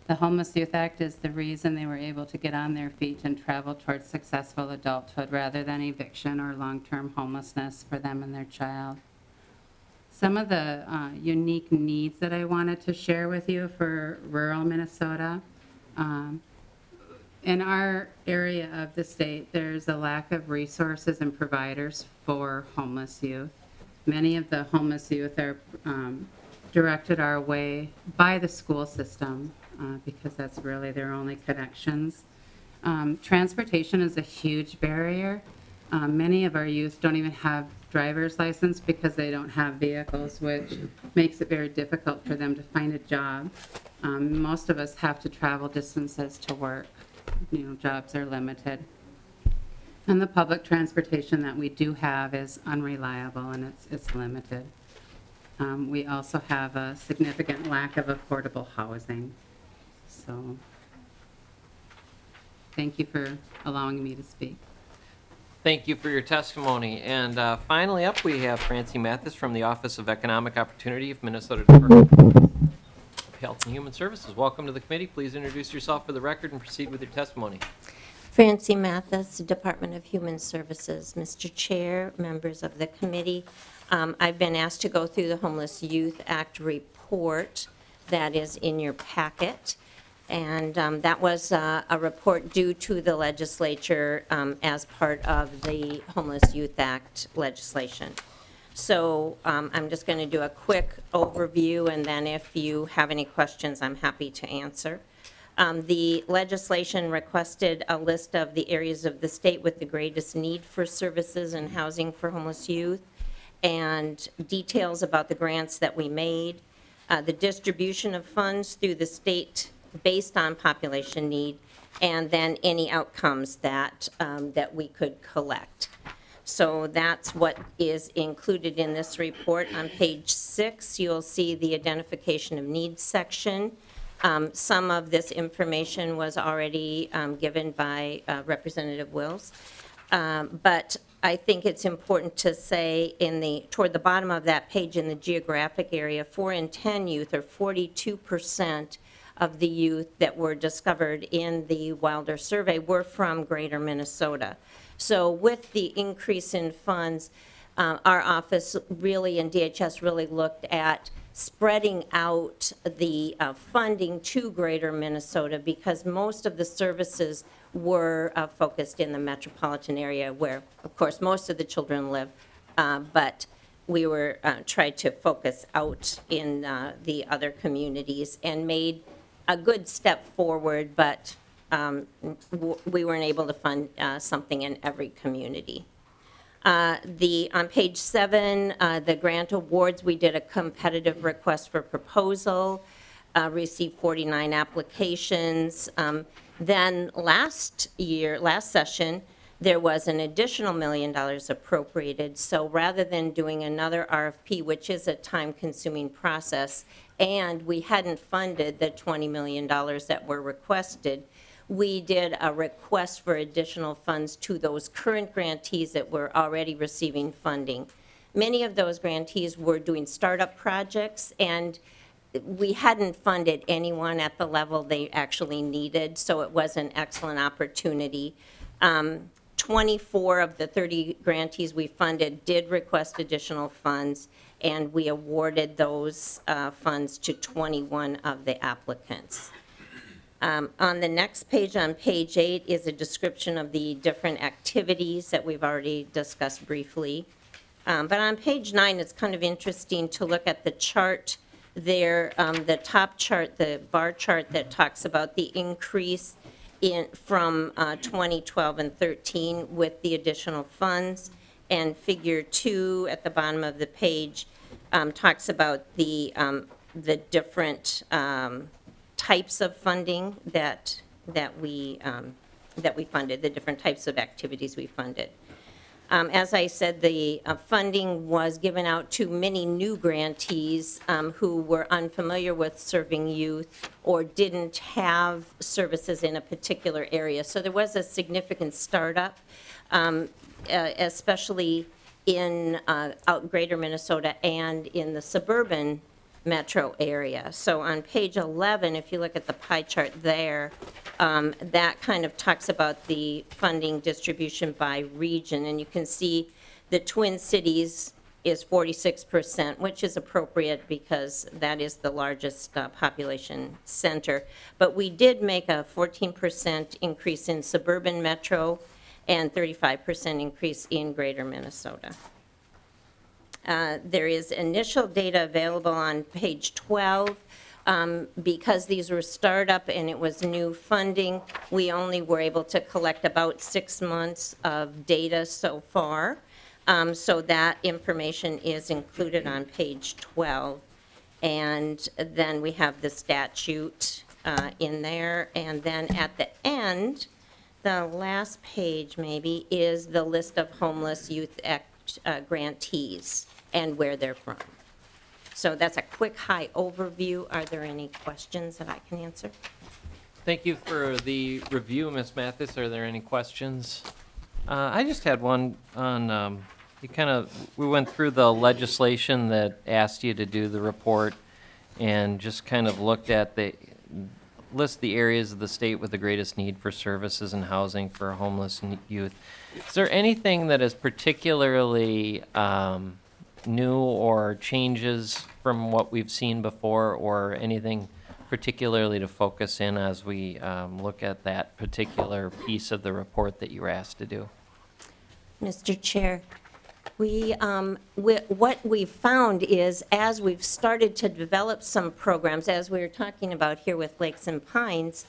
The Homeless Youth Act is the reason they were able to get on their feet and travel towards successful adulthood rather than eviction or long-term homelessness for them and their child. Some of the unique needs that I wanted to share with you for rural Minnesota. In our area of the state, there's a lack of resources and providers for homeless youth. Many of the homeless youth are directed our way by the school system because that's really their only connections. Transportation is a huge barrier. Many of our youth don't even have driver's license because they don't have vehicles, which makes it very difficult for them to find a job. Most of us have to travel distances to work. Jobs are limited. And the public transportation that we do have is unreliable and it's limited. We also have a significant lack of affordable housing. So thank you for allowing me to speak. Thank you for your testimony. And finally up, we have Francie Mathis from the Office of Economic Opportunity of Minnesota Department of Health and Human Services. Welcome to the committee. Please introduce yourself for the record and proceed with your testimony. Francie Mathis, Department of Human Services. Mr. Chair, members of the committee, I've been asked to go through the Homeless Youth Act report that is in your packet. And that was a report due to the legislature as part of the Homeless Youth Act legislation. So I'm just going to do a quick overview, and then if you have any questions, I'm happy to answer. The legislation requested a list of the areas of the state with the greatest need for services and housing for homeless youth, and details about the grants that we made, the distribution of funds through the state based on population need, and then any outcomes that, that we could collect. So that's what is included in this report. On page 6, you'll see the identification of needs section. Some of this information was already given by Representative Wills, but I think it's important to say toward the bottom of that page in the geographic area, 4 in 10 youth, or 42% of the youth that were discovered in the Wilder survey were from greater Minnesota. So with the increase in funds, our office really, and DHS really looked at spreading out the funding to greater Minnesota, because most of the services were focused in the metropolitan area where, of course, most of the children live, but we were tried to focus out in the other communities and made a good step forward, but we weren't able to fund something in every community. On page 7, the grant awards, we did a competitive request for proposal, received 49 applications. Then last session, there was an additional $1 million appropriated. So rather than doing another RFP, which is a time-consuming process, and we hadn't funded the $20 million that were requested, we did a request for additional funds to those current grantees that were already receiving funding. Many of those grantees were doing startup projects, and we hadn't funded anyone at the level they actually needed, so it was an excellent opportunity. 24 of the 30 grantees we funded did request additional funds, and we awarded those funds to 21 of the applicants. On the next page, on page 8, is a description of the different activities that we've already discussed briefly. But on page 9, it's kind of interesting to look at the chart there, the top chart, the bar chart that talks about the increase from 2012 and 13 with the additional funds, and figure 2 at the bottom of the page talks about the different types of funding that we funded, the different types of activities we funded. As I said, the funding was given out to many new grantees who were unfamiliar with serving youth or didn't have services in a particular area. So there was a significant startup, especially in greater Minnesota and in the suburban metro area. So on page 11, if you look at the pie chart there, that kind of talks about the funding distribution by region, and you can see the Twin Cities is 46%, which is appropriate because that is the largest population center. But we did make a 14% increase in suburban metro and 35% increase in greater Minnesota. There is initial data available on page 12 because these were startup and it was new funding, we only were able to collect about 6 months of data so far. So that information is included on page 12. And then we have the statute in there. And then at the end, the last page maybe, is the list of homeless youth act grantees and where they're from. So that's a quick high overview. Are there any questions that I can answer? Thank you for the review, Ms. Mathis. Are there any questions? I just had one on, we went through the legislation that asked you to do the report and just kind of looked at list the areas of the state with the greatest need for services and housing for homeless youth. Is there anything that is particularly new or changes from what we've seen before, or anything particularly to focus in as we look at that particular piece of the report that you were asked to do? Mr. Chair, what we've found is, as we've started to develop some programs, as we were talking about here with Lakes and Pines,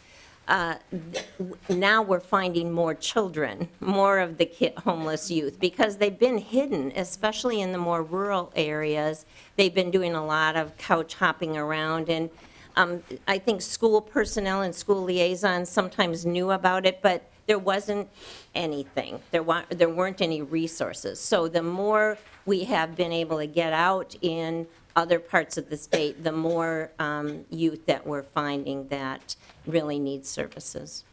now we're finding more children, more of the homeless youth, because they've been hidden, especially in the more rural areas. They've been doing a lot of couch hopping around, and I think school personnel and school liaisons sometimes knew about it, but there wasn't anything. There weren't any resources. So the more we have been able to get out in other parts of the state, the more youth that we're finding that really need services.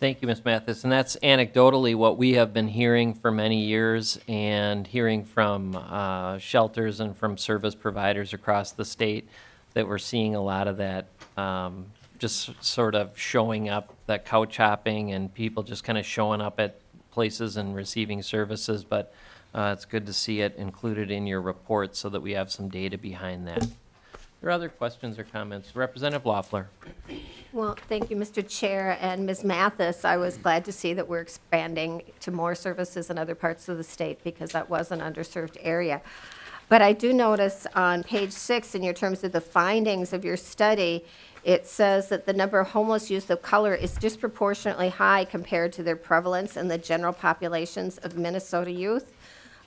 Thank you, Ms. Mathis. And that's anecdotally what we have been hearing for many years, and hearing from shelters and from service providers across the state, that we're seeing a lot of that just sort of showing up, that couch hopping and people just kind of showing up at places and receiving services. But it's good to see it included in your report so that we have some data behind that. Are there other questions or comments? Representative Loeffler. Well, thank you, Mr. Chair, and Ms. Mathis. I was glad to see that we're expanding to more services in other parts of the state, because that was an underserved area. But I do notice on page 6, in your terms of the findings of your study, it says that the number of homeless youth of color is disproportionately high compared to their prevalence in the general populations of Minnesota youth.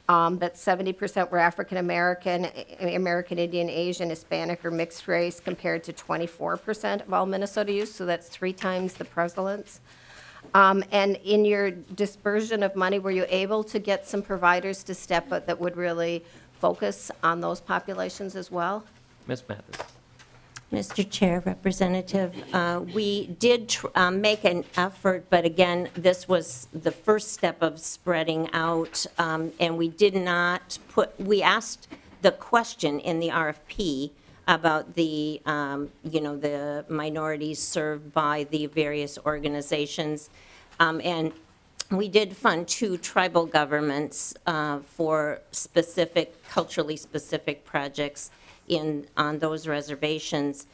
That 70% were African American, American Indian, Asian, Hispanic, or mixed race, compared to 24% of all Minnesota youth. So that's 3 times the prevalence. And in your dispersion of money, were you able to get some providers to step up that would really focus on those populations as well? Ms. Mathis. Mr. Chair, Representative, we did make an effort, but again, this was the first step of spreading out, and we did not we asked the question in the RFP about the, the minorities served by the various organizations, and we did fund 2 tribal governments for culturally specific projects on those reservations.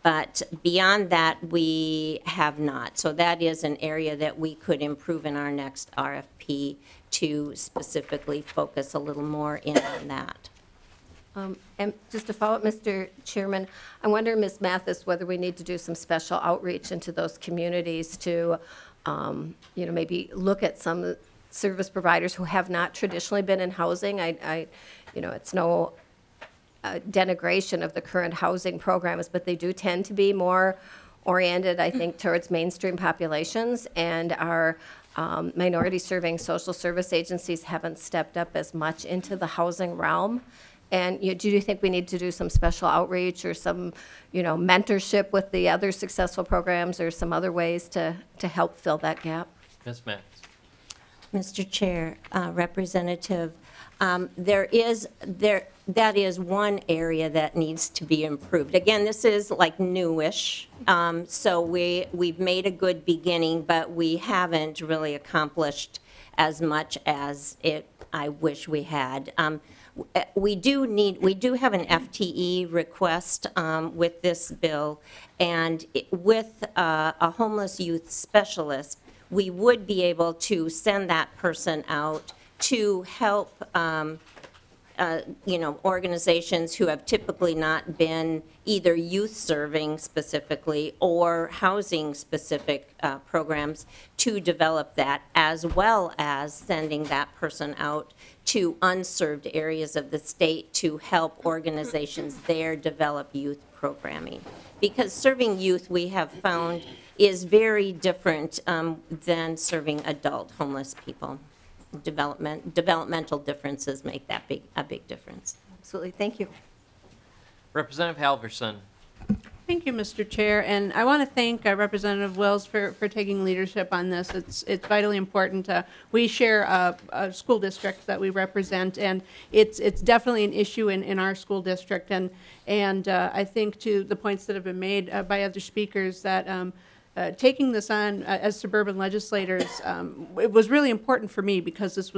But beyond that, we have not. So that is an area that we could improve in our next RFP to specifically focus a little more in on that. And just to follow up, Mr. Chairman, I wonder, Ms. Mathis, whether we need to do some special outreach into those communities to, maybe look at some service providers who have not traditionally been in housing. It's no denigration of the current housing programs, but they do tend to be more oriented, I think, towards mainstream populations, and our minority serving social service agencies haven't stepped up as much into the housing realm. And do you think we need to do some special outreach or some, mentorship with the other successful programs, or some other ways to help fill that gap? Ms. Mathis. Mr. Chair, Representative, that is one area that needs to be improved. Again, this is like newish, so we've made a good beginning, but we haven't really accomplished as much as I wish we had. We do have an FTE request with this bill, and with a homeless youth specialist, we would be able to send that person out to help organizations who have typically not been either youth serving specifically or housing specific programs to develop that, as well as sending that person out to unserved areas of the state to help organizations there develop youth programming. Because serving youth, we have found, is very different than serving adult homeless people. Developmental differences make that a big difference. Absolutely, thank you. Representative Halverson. Thank you, Mr. Chair, and I want to thank Representative Wills for taking leadership on this. It's vitally important. We share a school district that we represent, and it's definitely an issue in our school district. And I think to the points that have been made by other speakers that taking this on as suburban legislators, it was really important for me because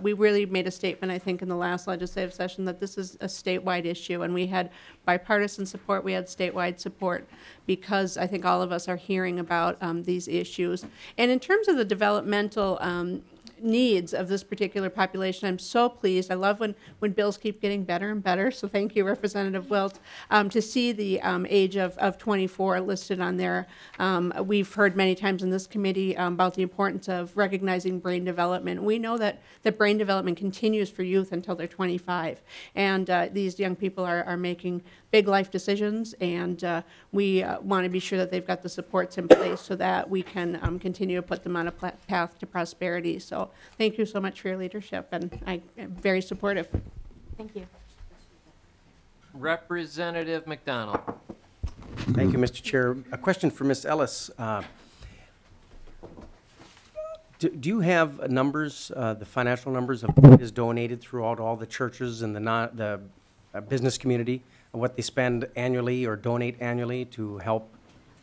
we really made a statement, I think, in the last legislative session that this is a statewide issue, and we had bipartisan support, we had statewide support, because I think all of us are hearing about these issues. And in terms of the developmental needs of this particular population, I'm so pleased. I love when bills keep getting better and better, so thank you, Representative Wilt, to see the age of 24 listed on there. We've heard many times in this committee about the importance of recognizing brain development. We know that brain development continues for youth until they're 25, and these young people are making big life decisions, and we want to be sure that they've got the supports in place so that we can continue to put them on a path to prosperity. So thank you so much for your leadership, and I am very supportive. Thank you. Representative McDonald. Thank you, Mr. Chair. A question for Ms. Ellis. Do you have numbers, the financial numbers of what is donated throughout all the churches and the business community, and what they spend annually or donate annually to help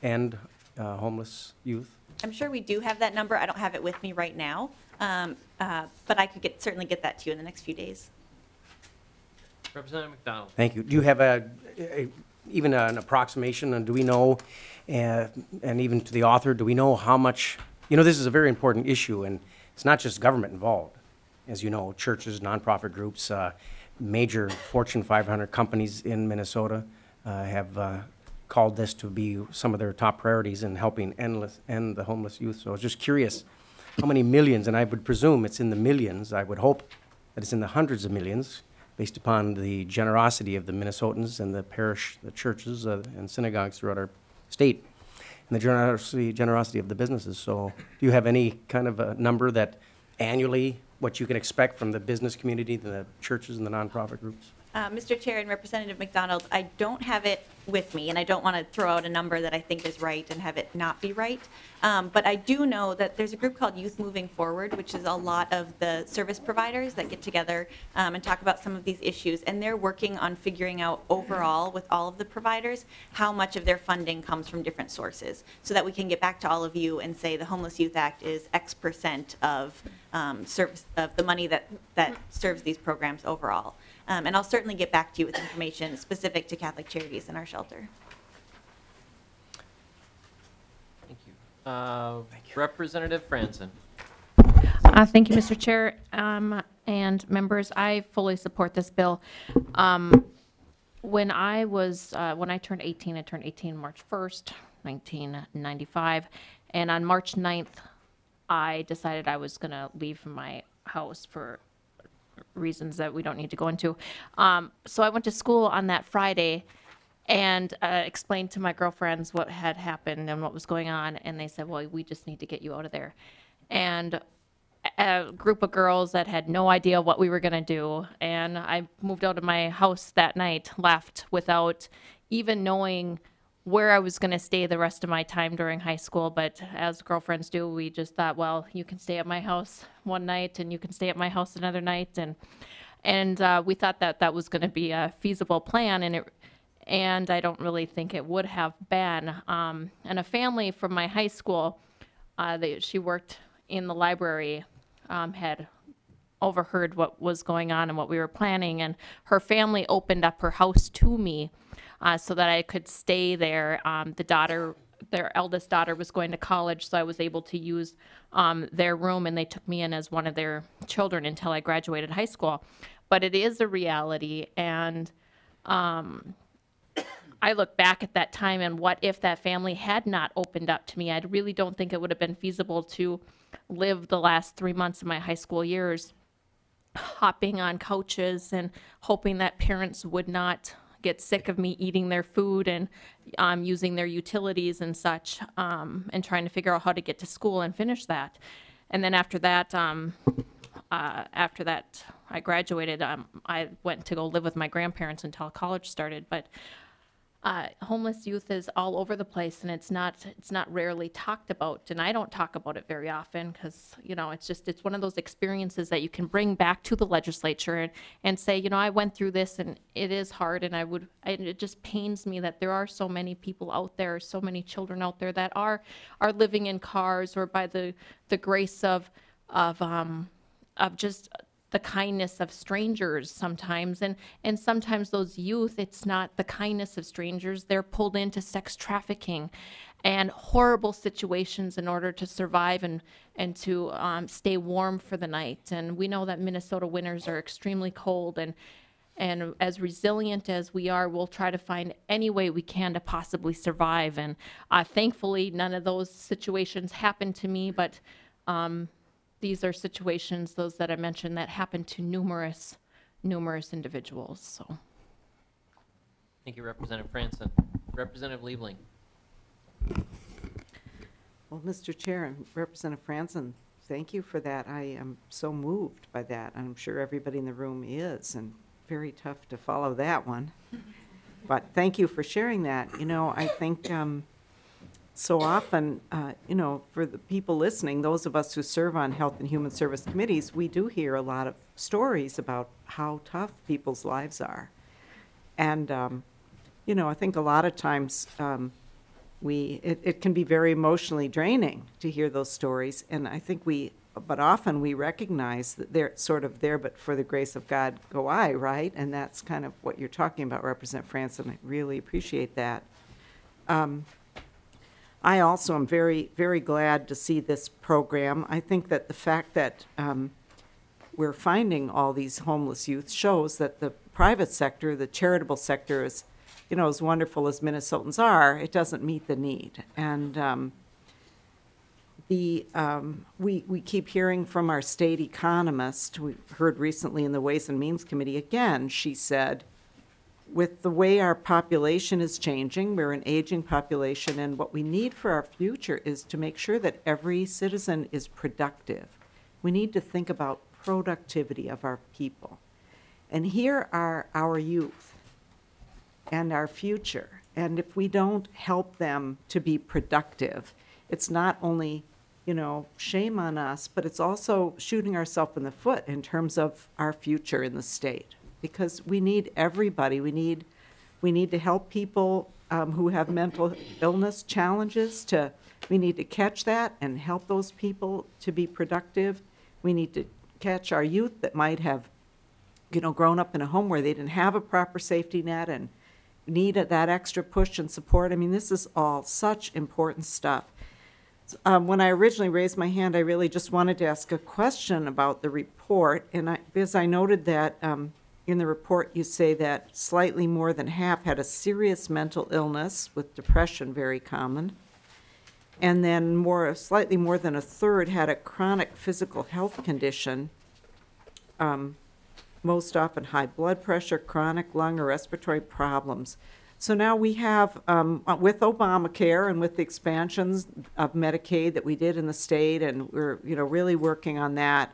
end homeless youth? I'm sure we do have that number. I don't have it with me right now, but I could certainly get that to you in the next few days. Representative McDonald. Thank you. Do you have even an approximation, and do we know, and even to the author, do we know how much, this is a very important issue, and it's not just government involved. As you know, churches, nonprofit groups, major Fortune 500 companies in Minnesota have called this to be some of their top priorities in helping end the homeless youth. So I was just curious how many millions, and I would presume it's in the millions. I would hope that it's in the hundreds of millions, based upon the generosity of the Minnesotans and the churches and synagogues throughout our state, and the generosity of the businesses. So do you have any kind of a number that annually, what you can expect from the business community, the churches and the nonprofit groups? Mr. Chair and Representative McDonald, I don't have it with me, and I don't want to throw out a number that I think is right and have it not be right. But I do know that there's a group called Youth Moving Forward, which is a lot of the service providers that get together and talk about some of these issues. And they're working on figuring out overall with all of the providers how much of their funding comes from different sources, so that we can get back to all of you and say the Homeless Youth Act is X% of service of the money that serves these programs overall. And I'll certainly get back to you with information specific to Catholic Charities in our shelter. Thank you. Representative Franzen. Thank you, Mr. Chair and members. I fully support this bill. When I turned 18, I turned 18 March 1st, 1995, and on March 9th, I decided I was going to leave my house for reasons that we don't need to go into. So I went to school on that Friday and explained to my girlfriends what had happened and what was going on, and they said, well, we just need to get you out of there. And a group of girls that had no idea what we were going to do, and I moved out of my house that night, left without even knowing where I was going to stay the rest of my time during high school. But as girlfriends do, we just thought, well, you can stay at my house one night and you can stay at my house another night, and we thought that was going to be a feasible plan, and I don't really think it would have been. And a family from my high school, she worked in the library, had overheard what was going on and what we were planning, and her family opened up her house to me so that I could stay there. Their eldest daughter was going to college, so I was able to use their room, and they took me in as one of their children until I graduated high school. but it is a reality. And I look back at that time and what if that family had not opened up to me? I really don't think it would have been feasible to live the last 3 months of my high school years hopping on couches and hoping that parents would not get sick of me eating their food and using their utilities and such, and trying to figure out how to get to school and finish that. And then after that I graduated, I went to go live with my grandparents until college started. But homeless youth is all over the place, and it's not rarely talked about, and I don't talk about it very often because it's one of those experiences that you can bring back to the legislature and say, I went through this and it is hard, and it just pains me that there are so many people out there, so many children out there that are living in cars or by the grace of just the kindness of strangers sometimes, and sometimes those youth, it's not the kindness of strangers. They're pulled into sex trafficking and horrible situations in order to survive and to stay warm for the night. And we know that Minnesota winters are extremely cold, and as resilient as we are, we'll try to find any way we can to possibly survive. And thankfully, none of those situations happened to me, but these are situations, those that I mentioned, that happen to numerous individuals. So, Thank you, Representative Franson. Representative Liebling. Well, Mr. Chair and Representative Franson, thank you for that. I am so moved by that. I'm sure everybody in the room is, and very tough to follow that one. But thank you for sharing that. I think so often, for the people listening, those of us who serve on Health and Human Service committees, we do hear a lot of stories about how tough people's lives are. And, I think a lot of times it can be very emotionally draining to hear those stories. And I think but often we recognize that they're sort of there, but for the grace of God go I, right? And that's kind of what you're talking about, Representative Franson. I really appreciate that. I also am very, very glad to see this program. I think that the fact that we're finding all these homeless youth shows that the private sector, the charitable sector, is, as wonderful as Minnesotans are, it doesn't meet the need. And we keep hearing from our state economist. We heard recently in the Ways and Means Committee again, she said, with the way our population is changing, we're an aging population, and what we need for our future is to make sure that every citizen is productive. We need to think about productivity of our people. And here are our youth and our future. And if we don't help them to be productive, it's not only, shame on us, but it's also shooting ourselves in the foot in terms of our future in the state. Because we need everybody. We need to help people who have mental illness challenges. We need to catch that and help those people to be productive. We need to catch our youth that might have, grown up in a home where they didn't have a proper safety net and need that extra push and support. I mean, this is all such important stuff. When I originally raised my hand, I really just wanted to ask a question about the report, and because I noted that. In the report, you say that slightly more than half had a serious mental illness, with depression very common. And then slightly more than a third had a chronic physical health condition, most often high blood pressure, chronic lung or respiratory problems. So now we have, with Obamacare and with the expansions of Medicaid that we did in the state, and we're really working on that,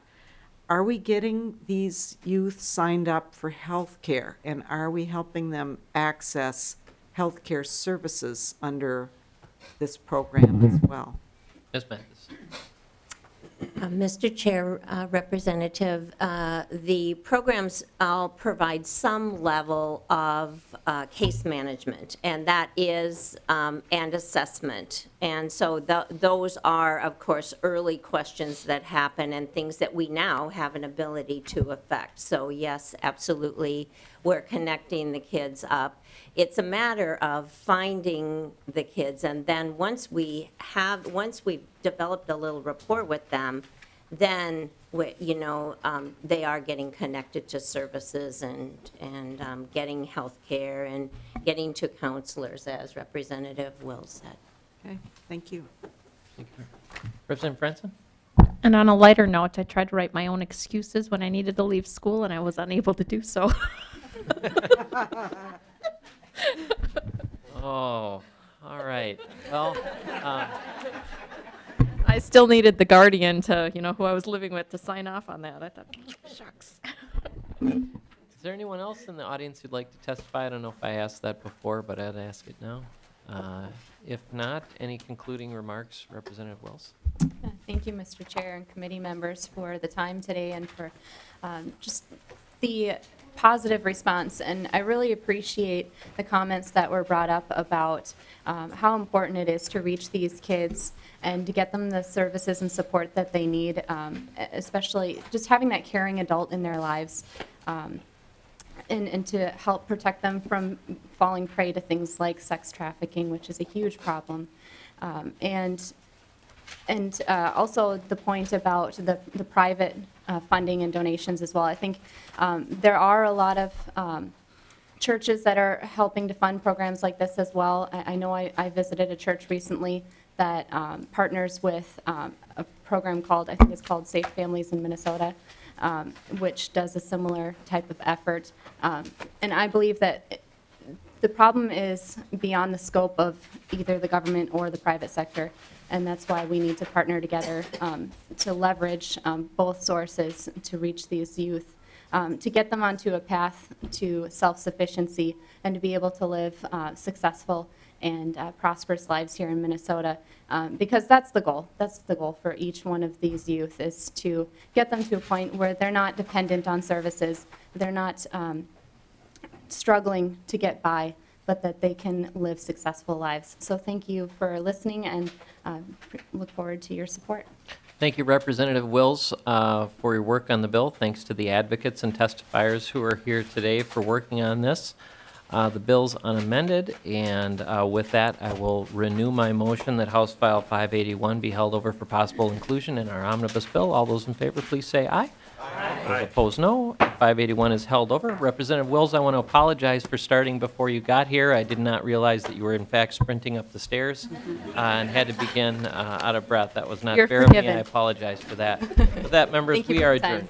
are we getting these youth signed up for health care, and are we helping them access health care services under this program as well? Ms. Mathis. Mr. Chair, Representative, the programs all provide some level of case management, and that is, and assessment. And so those are, of course, early questions that happen and things that we now have an ability to affect. So yes, absolutely, we're connecting the kids up. It's a matter of finding the kids, and then once we've developed a little rapport with them, then they are getting connected to services and getting health care and getting to counselors, as Representative Wills said. Okay, thank you. Representative Franson? And on a lighter note, I tried to write my own excuses when I needed to leave school, and I was unable to do so. Oh, all right. Well, I still needed the guardian to, who I was living with, to sign off on that. I thought, shucks. is there anyone else in the audience who'd like to testify? I don't know if I asked that before, but I'd ask it now. If not, any concluding remarks, Representative Wells? Thank you, Mr. Chair and committee members, for the time today and for just the positive response. And I really appreciate the comments that were brought up about how important it is to reach these kids and to get them the services and support that they need, especially just having that caring adult in their lives. And to help protect them from falling prey to things like sex trafficking, which is a huge problem. And also the point about the private funding and donations as well. I think there are a lot of churches that are helping to fund programs like this as well. I know I visited a church recently that partners with a program called, I think it's called Safe Families in Minnesota, which does a similar type of effort. And I believe that the problem is beyond the scope of either the government or the private sector. And that's why we need to partner together to leverage both sources to reach these youth, to get them onto a path to self-sufficiency and to be able to live successful and prosperous lives here in Minnesota, because that's the goal. That's the goal for each one of these youth, is to get them to a point where they're not dependent on services, they're not struggling to get by, but that they can live successful lives. So thank you for listening, and look forward to your support. Thank you, Representative Wills, for your work on the bill. Thanks to the advocates and testifiers who are here today for working on this. The bill's unamended, and with that, I will renew my motion that House File 581 be held over for possible inclusion in our omnibus bill. All those in favor, please say aye. Aye. Those opposed, no. 581 is held over. Representative Wills, I want to apologize for starting before you got here. I did not realize that you were in fact sprinting up the stairs and had to begin out of breath. That was not You're fair of me. I forgiven. apologize for that. With that, members, Thank you we for are the time. adjourned.